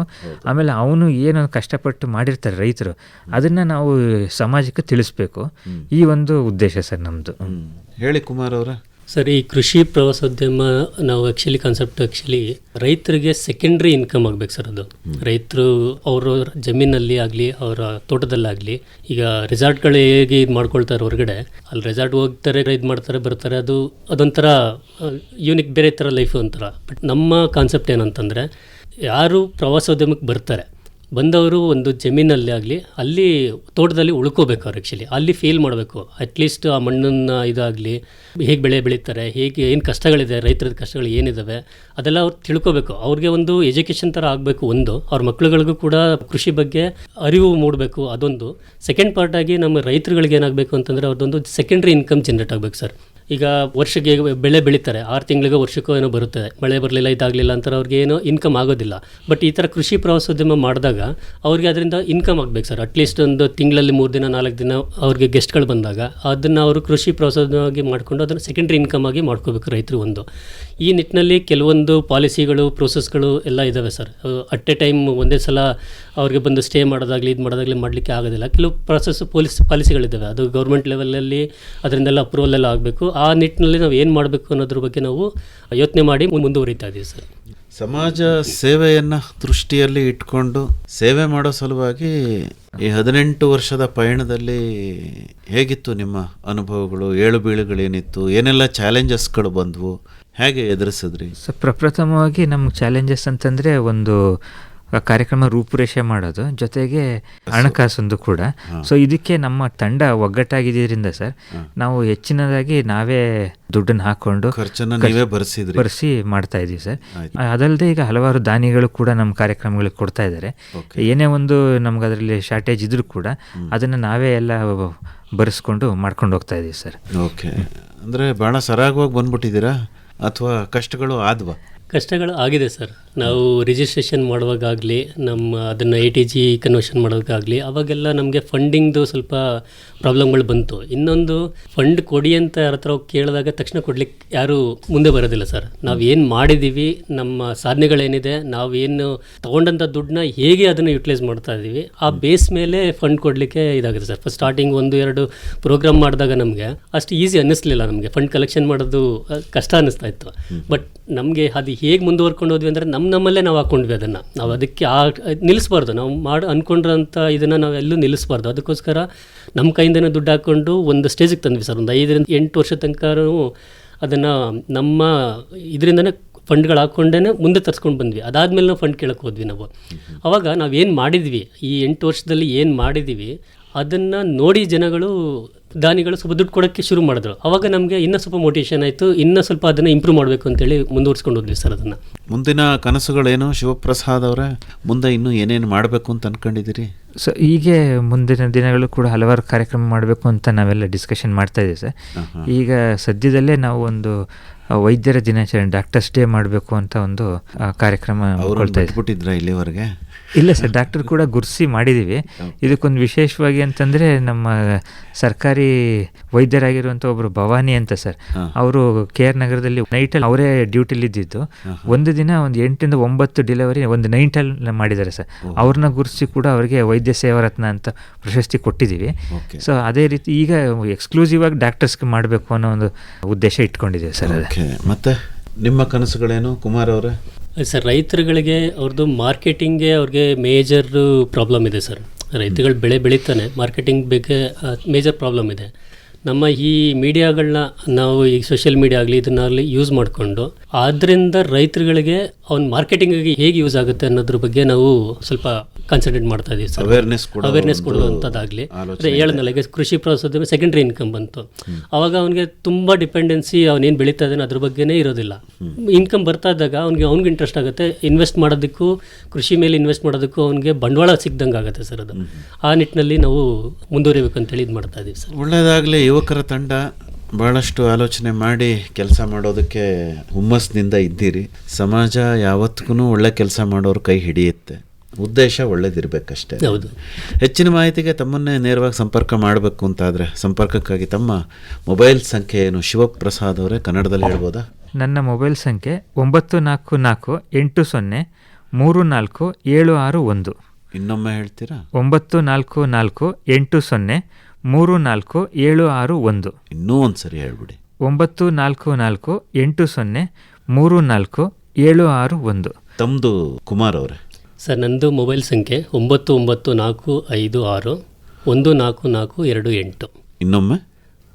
ಆಮೇಲೆ ಅವನು ಏನು ಕಷ್ಟಪಟ್ಟು ಮಾಡಿರ್ತಾರೆ ರೈತರು, ಅದನ್ನು ನಾವು ಸಮಾಜಕ್ಕೆ ತಿಳಿಸ್ಬೇಕು. ಈ ಒಂದು ಉದ್ದೇಶ ಸರ್ ನಮ್ಮದು. ಹೇಳಿ ಕುಮಾರ್ ಅವರ. ಸರ್, ಈ ಕೃಷಿ ಪ್ರವಾಸೋದ್ಯಮ ನಾವು ಕಾನ್ಸೆಪ್ಟ್ ರೈತರಿಗೆ ಸೆಕೆಂಡ್ರಿ ಇನ್ಕಮ್ ಆಗಬೇಕು ಸರ್. ಅದು ರೈತರು ಅವರು ಜಮೀನಲ್ಲಿ ಆಗಲಿ, ಅವರ ತೋಟದಲ್ಲಾಗಲಿ, ಈಗ ರೆಸಾರ್ಟ್ಗಳು ಹೇಗೆ ಇದು ಮಾಡ್ಕೊಳ್ತಾರೆ ಹೊರಗಡೆ, ಅಲ್ಲಿ ರೆಸಾರ್ಟ್ ಹೋಗ್ತಾರೆ, ಇದು ಮಾಡ್ತಾರೆ, ಬರ್ತಾರೆ, ಅದೊಂಥರ ಯೂನಿಕ್, ಬೇರೆ ಥರ ಲೈಫು ಒಂಥರ. ಬಟ್ ನಮ್ಮ ಕಾನ್ಸೆಪ್ಟ್ ಏನಂತಂದರೆ, ಯಾರು ಪ್ರವಾಸೋದ್ಯಮಕ್ಕೆ ಬರ್ತಾರೆ, ಬಂದವರು ಒಂದು ಜಮೀನಲ್ಲಿ ಆಗಲಿ, ಅಲ್ಲಿ ತೋಟದಲ್ಲಿ ಉಳ್ಕೋಬೇಕು ಅವ್ರು. ಅಲ್ಲಿ ಫೀಲ್ ಮಾಡಬೇಕು. ಅಟ್ಲೀಸ್ಟ್ ಆ ಮಣ್ಣನ್ನು ಇದಾಗಲಿ, ಹೇಗೆ ಬೆಳೆ ಬೆಳೀತಾರೆ, ಹೇಗೆ ಏನು ಕಷ್ಟಗಳಿದೆ, ರೈತರ ಕಷ್ಟಗಳು ಏನಿದ್ದಾವೆ, ಅದೆಲ್ಲ ಅವ್ರು ತಿಳ್ಕೊಬೇಕು. ಅವ್ರಿಗೆ ಒಂದು ಎಜುಕೇಷನ್ ಥರ ಆಗಬೇಕು. ಅವ್ರ ಮಕ್ಳುಗಳಿಗೂ ಕೂಡ ಕೃಷಿ ಬಗ್ಗೆ ಅರಿವು ಮೂಡಬೇಕು. ಅದೊಂದು. ಸೆಕೆಂಡ್ ಪಾರ್ಟಾಗಿ ನಮ್ಮ ರೈತರುಗಳಿಗೆ ಏನಾಗಬೇಕು ಅಂತಂದರೆ, ಅವ್ರದ್ದೊಂದು ಸೆಕೆಂಡ್ರಿ ಇನ್ಕಮ್ ಜನ್ರೇಟ್ ಆಗಬೇಕು ಸರ್. ಈಗ ವರ್ಷಕ್ಕೆ ಬೆಳೆ ಬೆಳೀತಾರೆ, 6 ತಿಂಗಳಿಗೆ ವರ್ಷಕ್ಕೋ ಏನೋ ಬರುತ್ತೆ, ಮಳೆ ಬರಲಿಲ್ಲ, ಇದಾಗಲಿಲ್ಲ ಅಂತಾರೆ, ಅವ್ರಿಗೆ ಏನೋ ಇನ್ಕಮ್ ಆಗೋದಿಲ್ಲ. ಬಟ್ ಈ ಥರ ಕೃಷಿ ಪ್ರವಾಸೋದ್ಯಮ ಮಾಡಿದಾಗ ಅವ್ರಿಗೆ ಅದರಿಂದ ಇನ್ಕಮ್ ಆಗಬೇಕು ಸರ್. ಅಟ್ಲೀಸ್ಟ್ ಒಂದು ತಿಂಗಳಲ್ಲಿ 3 ದಿನ 4 ದಿನ ಅವ್ರಿಗೆ ಗೆಸ್ಟ್ಗಳು ಬಂದಾಗ ಅದನ್ನು ಅವರು ಕೃಷಿ ಪ್ರವಾಸೋದ್ಯಮವಾಗಿ ಮಾಡಿಕೊಂಡು ಅದನ್ನು ಸೆಕೆಂಡ್ರಿ ಇನ್ಕಮ್ ಆಗಿ ಮಾಡ್ಕೋಬೇಕು ರೈತರು. ಈ ನಿಟ್ಟಿನಲ್ಲಿ ಕೆಲವೊಂದು ಪಾಲಿಸಿಗಳು, ಪ್ರೋಸೆಸ್ಗಳು ಎಲ್ಲ ಇದ್ದಾವೆ ಸರ್. ಅಟ್ ಎ ಟೈಮ್ ಒಂದೇ ಸಲ ಅವ್ರಿಗೆ ಬಂದು ಸ್ಟೇ ಮಾಡೋದಾಗಲಿ, ಇದು ಮಾಡೋದಾಗಲಿ ಮಾಡಲಿಕ್ಕೆ ಆಗೋದಿಲ್ಲ. ಕೆಲವು ಪಾಲಿಸಿಗಳಿದ್ದಾವೆ, ಅದು ಗೌರ್ಮೆಂಟ್ ಲೆವೆಲಲ್ಲಿ ಅದರಿಂದೆಲ್ಲ ಅಪ್ರೂವಲ್ ಎಲ್ಲ ಆಗಬೇಕು. ಆ ನಿಟ್ಟಿನಲ್ಲಿ ನಾವು ಏನು ಮಾಡಬೇಕು ಅನ್ನೋದ್ರ ಬಗ್ಗೆ ನಾವು ಯೋಚನೆ ಮಾಡಿ ಮುಂದುವರಿತಾ ಇದ್ದೀವಿ ಸರ್. ಸಮಾಜ ಸೇವೆಯನ್ನು ದೃಷ್ಟಿಯಲ್ಲಿ ಇಟ್ಕೊಂಡು ಸೇವೆ ಮಾಡೋ ಸಲುವಾಗಿ ಈ 18 ವರ್ಷದ ಪಯಣದಲ್ಲಿ ಹೇಗಿತ್ತು ನಿಮ್ಮ ಅನುಭವಗಳು? ಏಳು ಬೀಳುಗಳೇನಿತ್ತು? ಏನೆಲ್ಲ ಚಾಲೆಂಜಸ್ಗಳು ಬಂದವು? ಹೇಗೆ ಎದುರಿಸಿದ್ರಿ? ಪ್ರಪ್ರಥಮವಾಗಿ ನಮ್ಮ ಚಾಲೆಂಜಸ್ ಅಂತಂದರೆ, ಒಂದು ಕಾರ್ಯಕ್ರಮ ರೂಪುರೇಷೆ ಮಾಡೋದು, ಜೊತೆಗೆ ಹಣಕಾಸೊಂದು ಕೂಡ. ಸೊ ಇದಕ್ಕೆ ನಮ್ಮ ತಂಡ ಒಗ್ಗಟ್ಟಾಗಿದ್ದರಿಂದ ಸರ್, ನಾವು ಹೆಚ್ಚಿನದಾಗಿ ನಾವೇ ದುಡ್ಡನ್ನು ಹಾಕ್ಕೊಂಡು ಭರಿಸಿ ಮಾಡ್ತಾ ಇದ್ದೀವಿ ಸರ್. ಅದಲ್ಲದೆ ಈಗ ಹಲವಾರು ದಾನಿಗಳು ಕೂಡ ನಮ್ಮ ಕಾರ್ಯಕ್ರಮಗಳಿಗೆ ಕೊಡ್ತಾ ಇದ್ದಾರೆ. ಏನೇ ಒಂದು ನಮ್ಗೆ ಅದರಲ್ಲಿ ಶಾರ್ಟೇಜ್ ಇದ್ರೂ ಕೂಡ ಅದನ್ನು ನಾವೇ ಎಲ್ಲ ಬರೆಸ್ಕೊಂಡು ಮಾಡ್ಕೊಂಡು ಹೋಗ್ತಾ ಇದ್ದೀವಿ ಸರ್. ಓಕೆ. ಅಂದರೆ ಭಾಳ ಸರಾಗವಾಗಿ ಬಂದ್ಬಿಟ್ಟಿದ್ದೀರಾ ಅಥವಾ ಕಷ್ಟಗಳು ಆದ್ವಾ? ಕಷ್ಟಗಳು ಆಗಿದೆ ಸರ್. ನಾವು ರಿಜಿಸ್ಟ್ರೇಷನ್ ಮಾಡುವಾಗಲಿ, ಅದನ್ನು ATG ಕನ್ವರ್ಷನ್ ಮಾಡೋದಕ್ಕಾಗಲಿ, ಅವಾಗೆಲ್ಲ ನಮಗೆ ಫಂಡಿಂಗ್ದು ಸ್ವಲ್ಪ ಪ್ರಾಬ್ಲಮ್ಗಳು ಬಂತು. ಇನ್ನೊಂದು, ಫಂಡ್ ಕೊಡಿ ಅಂತ ಯಾರ ಹತ್ರ ಕೇಳಿದಾಗ ತಕ್ಷಣ ಕೊಡ್ಲಿಕ್ಕೆ ಯಾರೂ ಮುಂದೆ ಬರೋದಿಲ್ಲ ಸರ್. ನಾವು ಏನು ಮಾಡಿದ್ದೀವಿ, ನಮ್ಮ ಸಾಧನೆಗಳೇನಿದೆ, ನಾವೇನು ತೊಗೊಂಡಂಥ ದುಡ್ಡನ್ನ ಹೇಗೆ ಅದನ್ನು ಯುಟಿಲೈಸ್ ಮಾಡ್ತಾ ಇದ್ದೀವಿ, ಆ ಬೇಸ್ ಮೇಲೆ ಫಂಡ್ ಕೊಡಲಿಕ್ಕೆ ಇದಾಗುತ್ತೆ ಸರ್. ಫಸ್ಟ್ ಸ್ಟಾರ್ಟಿಂಗ್ 1-2 ಪ್ರೋಗ್ರಾಮ್ ಮಾಡಿದಾಗ ನಮಗೆ ಅಷ್ಟು ಈಸಿ ಅನ್ನಿಸ್ಲಿಲ್ಲ. ನಮಗೆ ಫಂಡ್ ಕಲೆಕ್ಷನ್ ಮಾಡೋದು ಕಷ್ಟ ಅನ್ನಿಸ್ತಾ ಇತ್ತು. ಬಟ್ ನಮಗೆ ಅದು ಹೇಗೆ ಮುಂದುವರ್ಕೊಂಡು ಹೋದ್ವಿ ಅಂದರೆ ನಮ್ಮಲ್ಲೇ ನಾವು ಹಾಕ್ಕೊಂಡ್ವಿ. ಅದನ್ನು ನಾವು ಅದಕ್ಕೆ ನಿಲ್ಲಿಸ್ಬಾರ್ದು. ನಾವು ಅಂದ್ಕೊಂಡಿರೋಂಥ ಇದನ್ನು ನಾವು ಎಲ್ಲೂ ನಿಲ್ಲಿಸ್ಬಾರ್ದು. ಅದಕ್ಕೋಸ್ಕರ ನಮ್ಮ ಕೈಯಿಂದನೇ ದುಡ್ಡು ಹಾಕ್ಕೊಂಡು ಒಂದು ಸ್ಟೇಜಿಗೆ ತಂದ್ವಿ ಸರ್. ಒಂದು 5-8 ವರ್ಷ ತನಕ ಅದನ್ನು ನಮ್ಮ ಇದರಿಂದನೇ ಫಂಡ್ಗಳು ಹಾಕ್ಕೊಂಡೇ ಮುಂದೆ ತರಿಸ್ಕೊಂಡು ಬಂದ್ವಿ. ಅದಾದಮೇಲೆ ನಾವು ಫಂಡ್ ಕೇಳಕ್ಕೆ ಹೋದ್ವಿ ನಾವು. ಅವಾಗ ನಾವೇನು ಮಾಡಿದ್ವಿ, ಈ 8 ವರ್ಷದಲ್ಲಿ ಏನು ಮಾಡಿದ್ದೀವಿ ಅದನ್ನು ನೋಡಿ ಜನಗಳು ದಾನಿಗಳು ಸ್ವಲ್ಪ ದುಡ್ಡು ಕೊಡೋಕ್ಕೆ ಶುರು ಮಾಡಿದ್ರು. ಅವಾಗ ನಮಗೆ ಇನ್ನೂ ಸ್ವಲ್ಪ ಮೋಟಿವೇಶನ್ ಆಯಿತು, ಇನ್ನೂ ಸ್ವಲ್ಪ ಅದನ್ನು ಇಂಪ್ರೂವ್ ಮಾಡಬೇಕು ಅಂತೇಳಿ ಮುಂದುವರ್ಸ್ಕೊಂಡು ಹೋದ್ವಿ ಸರ್ ಅದನ್ನು. ಮುಂದಿನ ಕನಸುಗಳೇನು ಶಿವಪ್ರಸಾದ್ ಅವರೇ? ಮುಂದೆ ಇನ್ನೂ ಏನೇನು ಮಾಡಬೇಕು ಅಂತ ಅಂದ್ಕೊಂಡಿದ್ದೀರಿ? ಸೊ ಹೀಗೆ ಮುಂದಿನ ದಿನಗಳು ಕೂಡ ಹಲವಾರು ಕಾರ್ಯಕ್ರಮ ಮಾಡಬೇಕು ಅಂತ ನಾವೆಲ್ಲ ಡಿಸ್ಕಷನ್ ಮಾಡ್ತಾ ಇದ್ದೀವಿ ಸರ್. ಈಗ ಸದ್ಯದಲ್ಲೇ ನಾವು ಒಂದು ವೈದ್ಯರ ದಿನಾಚರಣೆ ಡಾಕ್ಟರ್ಸ್ ಡೇ ಮಾಡಬೇಕು ಅಂತ ಒಂದು ಕಾರ್ಯಕ್ರಮ ಮಾಡ್ಕೊಳ್ತಾ ಇದ್ದೀವಿ. ಇಲ್ಲಿವರೆಗೆ ಇಲ್ಲ ಸರ್, ಡಾಕ್ಟರ್ ಕೂಡ ಗುರುಸಿ ಮಾಡಿದ್ದೀವಿ. ಇದಕ್ಕೊಂದು ವಿಶೇಷವಾಗಿ ಅಂತಂದರೆ ನಮ್ಮ ಸರ್ಕಾರಿ ವೈದ್ಯರಾಗಿರುವಂಥ ಒಬ್ಬರು ಭವಾನಿ ಅಂತ ಸರ್, ಅವರು KR ನಗರದಲ್ಲಿ ನೈಟಲ್ಲಿ ಅವರೇ ಡ್ಯೂಟಿಲಿ ಇದ್ದಿದ್ದು. ಒಂದು ದಿನ ಒಂದು 8 ರಿಂದ 9 ಡೆಲಿವರಿ ಒಂದು ನೈಟಲ್ಲಿ ಮಾಡಿದ್ದಾರೆ ಸರ್. ಅವ್ರನ್ನ ಗುರುಸಿ ಕೂಡ ಅವರಿಗೆ ವೈದ್ಯ ಸೇವಾರತ್ನ ಅಂತ ಪ್ರಶಸ್ತಿ ಕೊಟ್ಟಿದ್ದೀವಿ. ಸೊ ಅದೇ ರೀತಿ ಈಗ ಎಕ್ಸ್ಕ್ಲೂಸಿವ್ ಆಗಿ ಡಾಕ್ಟರ್ಸ್ಗೆ ಮಾಡಬೇಕು ಅನ್ನೋ ಒಂದು ಉದ್ದೇಶ ಇಟ್ಕೊಂಡಿದ್ದೀವಿ ಸರ್. ಮತ್ತೆ ನಿಮ್ಮ ಕನಸುಗಳೇನು ಕುಮಾರ್ ಅವರೇ? ಸರ್, ರೈತರುಗಳಿಗೆ ಅವ್ರದ್ದು ಮಾರ್ಕೆಟಿಂಗ್ಗೆ ಅವ್ರಿಗೆ ಮೇಜರ್ ಪ್ರಾಬ್ಲಮ್ ಇದೆ ಸರ್. ರೈತರುಗಳು ಬೆಳೆ ಬೆಳೀತಾನೆ, ಮಾರ್ಕೆಟಿಂಗ್ ಬಗ್ಗೆ ಮೇಜರ್ ಪ್ರಾಬ್ಲಮ್ ಇದೆ. ನಮ್ಮ ಈ ಮೀಡಿಯಾಗಳನ್ನ ನಾವು ಈ ಸೋಷಿಯಲ್ ಮೀಡಿಯಾ ಆಗಲಿ ಇದನ್ನಾಗಲಿ ಯೂಸ್ ಮಾಡಿಕೊಂಡು ಆದ್ದರಿಂದ ರೈತರುಗಳಿಗೆ ಅವ್ನ ಮಾರ್ಕೆಟಿಂಗಿಗೆ ಹೇಗೆ ಯೂಸ್ ಆಗುತ್ತೆ ಅನ್ನೋದ್ರ ಬಗ್ಗೆ ನಾವು ಸ್ವಲ್ಪ ಕಾನ್ಸಂಟ್ರೇಟ್ ಮಾಡ್ತಾ ಇದ್ದೀವಿ ಸರ್. ಅವೇರ್ನೆಸ್ ಕೊಡುವಂಥದ್ದಾಗಲಿ, ಅದೇ ಹೇಳಿದ್ನಲ್ಲ, ಈಗ ಕೃಷಿ ಪ್ರೋತ್ಸಾಹದ ಸೆಕೆಂಡ್ರಿ ಇನ್ಕಮ್ ಬಂತು. ಆವಾಗ ಅವನಿಗೆ ತುಂಬ ಡಿಪೆಂಡೆನ್ಸಿ, ಅವನೇನು ಬೆಳೀತಾ ಇದ್ದಾನೆ ಅದ್ರ ಬಗ್ಗೆನೇ ಇರೋದಿಲ್ಲ. ಇನ್ಕಮ್ ಬರ್ತಾ ಇದ್ದಾಗ ಅವ್ನಿಗೆ ಇಂಟ್ರೆಸ್ಟ್ ಆಗುತ್ತೆ, ಇನ್ವೆಸ್ಟ್ ಮಾಡೋದಕ್ಕೂ ಕೃಷಿ ಮೇಲೆ ಇನ್ವೆಸ್ಟ್ ಮಾಡೋದಕ್ಕೂ ಅವನಿಗೆ ಬಂಡವಾಳ ಸಿಗ್ದಂಗೆ ಆಗುತ್ತೆ ಸರ್. ಅದು ಆ ನಿಟ್ಟಿನಲ್ಲಿ ನಾವು ಮುಂದುವರಿಬೇಕು ಅಂತೇಳಿ ಇದು ಮಾಡ್ತಾ ಇದ್ದೀವಿ ಸರ್. ಒಳ್ಳೆಯದಾಗಲಿ. ಯುವಕರ ತಂಡ ಭಾಳಷ್ಟು ಆಲೋಚನೆ ಮಾಡಿ ಕೆಲಸ ಮಾಡೋದಕ್ಕೆ ಹುಮ್ಮಸ್ನಿಂದ ಇದ್ದೀರಿ. ಸಮಾಜ ಯಾವತ್ತಿಗೂ ಒಳ್ಳೆ ಕೆಲಸ ಮಾಡೋರು ಕೈ ಹಿಡಿಯುತ್ತೆ. ಉದ್ದೇಶ ಒಳ್ಳೇದಿರಬೇಕಷ್ಟೇ. ಹೌದು. ಹೆಚ್ಚಿನ ಮಾಹಿತಿಗೆ ತಮ್ಮನ್ನೇ ನೇರವಾಗಿ ಸಂಪರ್ಕ ಮಾಡಬೇಕು ಅಂತಾದರೆ ಸಂಪರ್ಕಕ್ಕಾಗಿ ತಮ್ಮ ಮೊಬೈಲ್ ಸಂಖ್ಯೆ ಏನು ಶಿವಪ್ರಸಾದ್ ಅವರೇ? ಕನ್ನಡದಲ್ಲಿ ಹೇಳ್ಬೋದಾ? ನನ್ನ ಮೊಬೈಲ್ ಸಂಖ್ಯೆ 9448034761. ಇನ್ನೊಮ್ಮೆ ಹೇಳ್ತೀರಾ? 9448034761. ಇನ್ನೂ ಒಂದು ಸರಿ ಹೇಳ್ಬಿಡಿ. 9448034761. ತಮ್ಮದು ಕುಮಾರ್ ಅವರೇ? ಸರ್, ನಂದು ಮೊಬೈಲ್ ಸಂಖ್ಯೆ 9945614428. ಇನ್ನೊಮ್ಮೆ?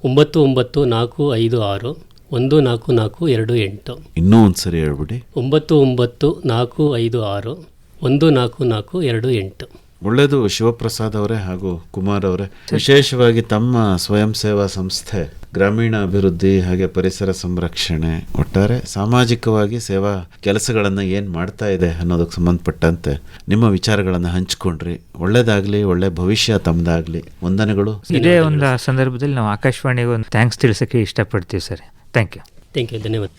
9945614428. ಇನ್ನೂ ಒಂದು ಸರಿ ಹೇಳ್ಬಿಡಿ. 9945614428. ಒಳ್ಳೆಯದು ಶಿವಪ್ರಸಾದ್ ಅವರೇ ಹಾಗೂ ಕುಮಾರ್ ಅವರೇ. ವಿಶೇಷವಾಗಿ ತಮ್ಮ ಸ್ವಯಂ ಸೇವಾ ಸಂಸ್ಥೆ ಗ್ರಾಮೀಣ ಅಭಿವೃದ್ಧಿ ಹಾಗೆ ಪರಿಸರ ಸಂರಕ್ಷಣೆ, ಒಟ್ಟಾರೆ ಸಾಮಾಜಿಕವಾಗಿ ಸೇವಾ ಕೆಲಸಗಳನ್ನು ಏನು ಮಾಡ್ತಾ ಇದೆ ಅನ್ನೋದಕ್ಕೆ ಸಂಬಂಧಪಟ್ಟಂತೆ ನಿಮ್ಮ ವಿಚಾರಗಳನ್ನು ಹಂಚಿಕೊಂಡ್ರಿ. ಒಳ್ಳೇದಾಗಲಿ, ಒಳ್ಳೆ ಭವಿಷ್ಯ ತಮ್ಮದಾಗಲಿ. ವಂದನೆಗಳು. ಇದೇ ಒಂದು ಸಂದರ್ಭದಲ್ಲಿ ನಾವು ಆಕಾಶವಾಣಿಗೆ ಒಂದು ಥ್ಯಾಂಕ್ಸ್ ತಿಳಿಸೋಕ್ಕೆ ಇಷ್ಟಪಡ್ತೀವಿ ಸರ್. Thank you. ಧನ್ಯವಾದ.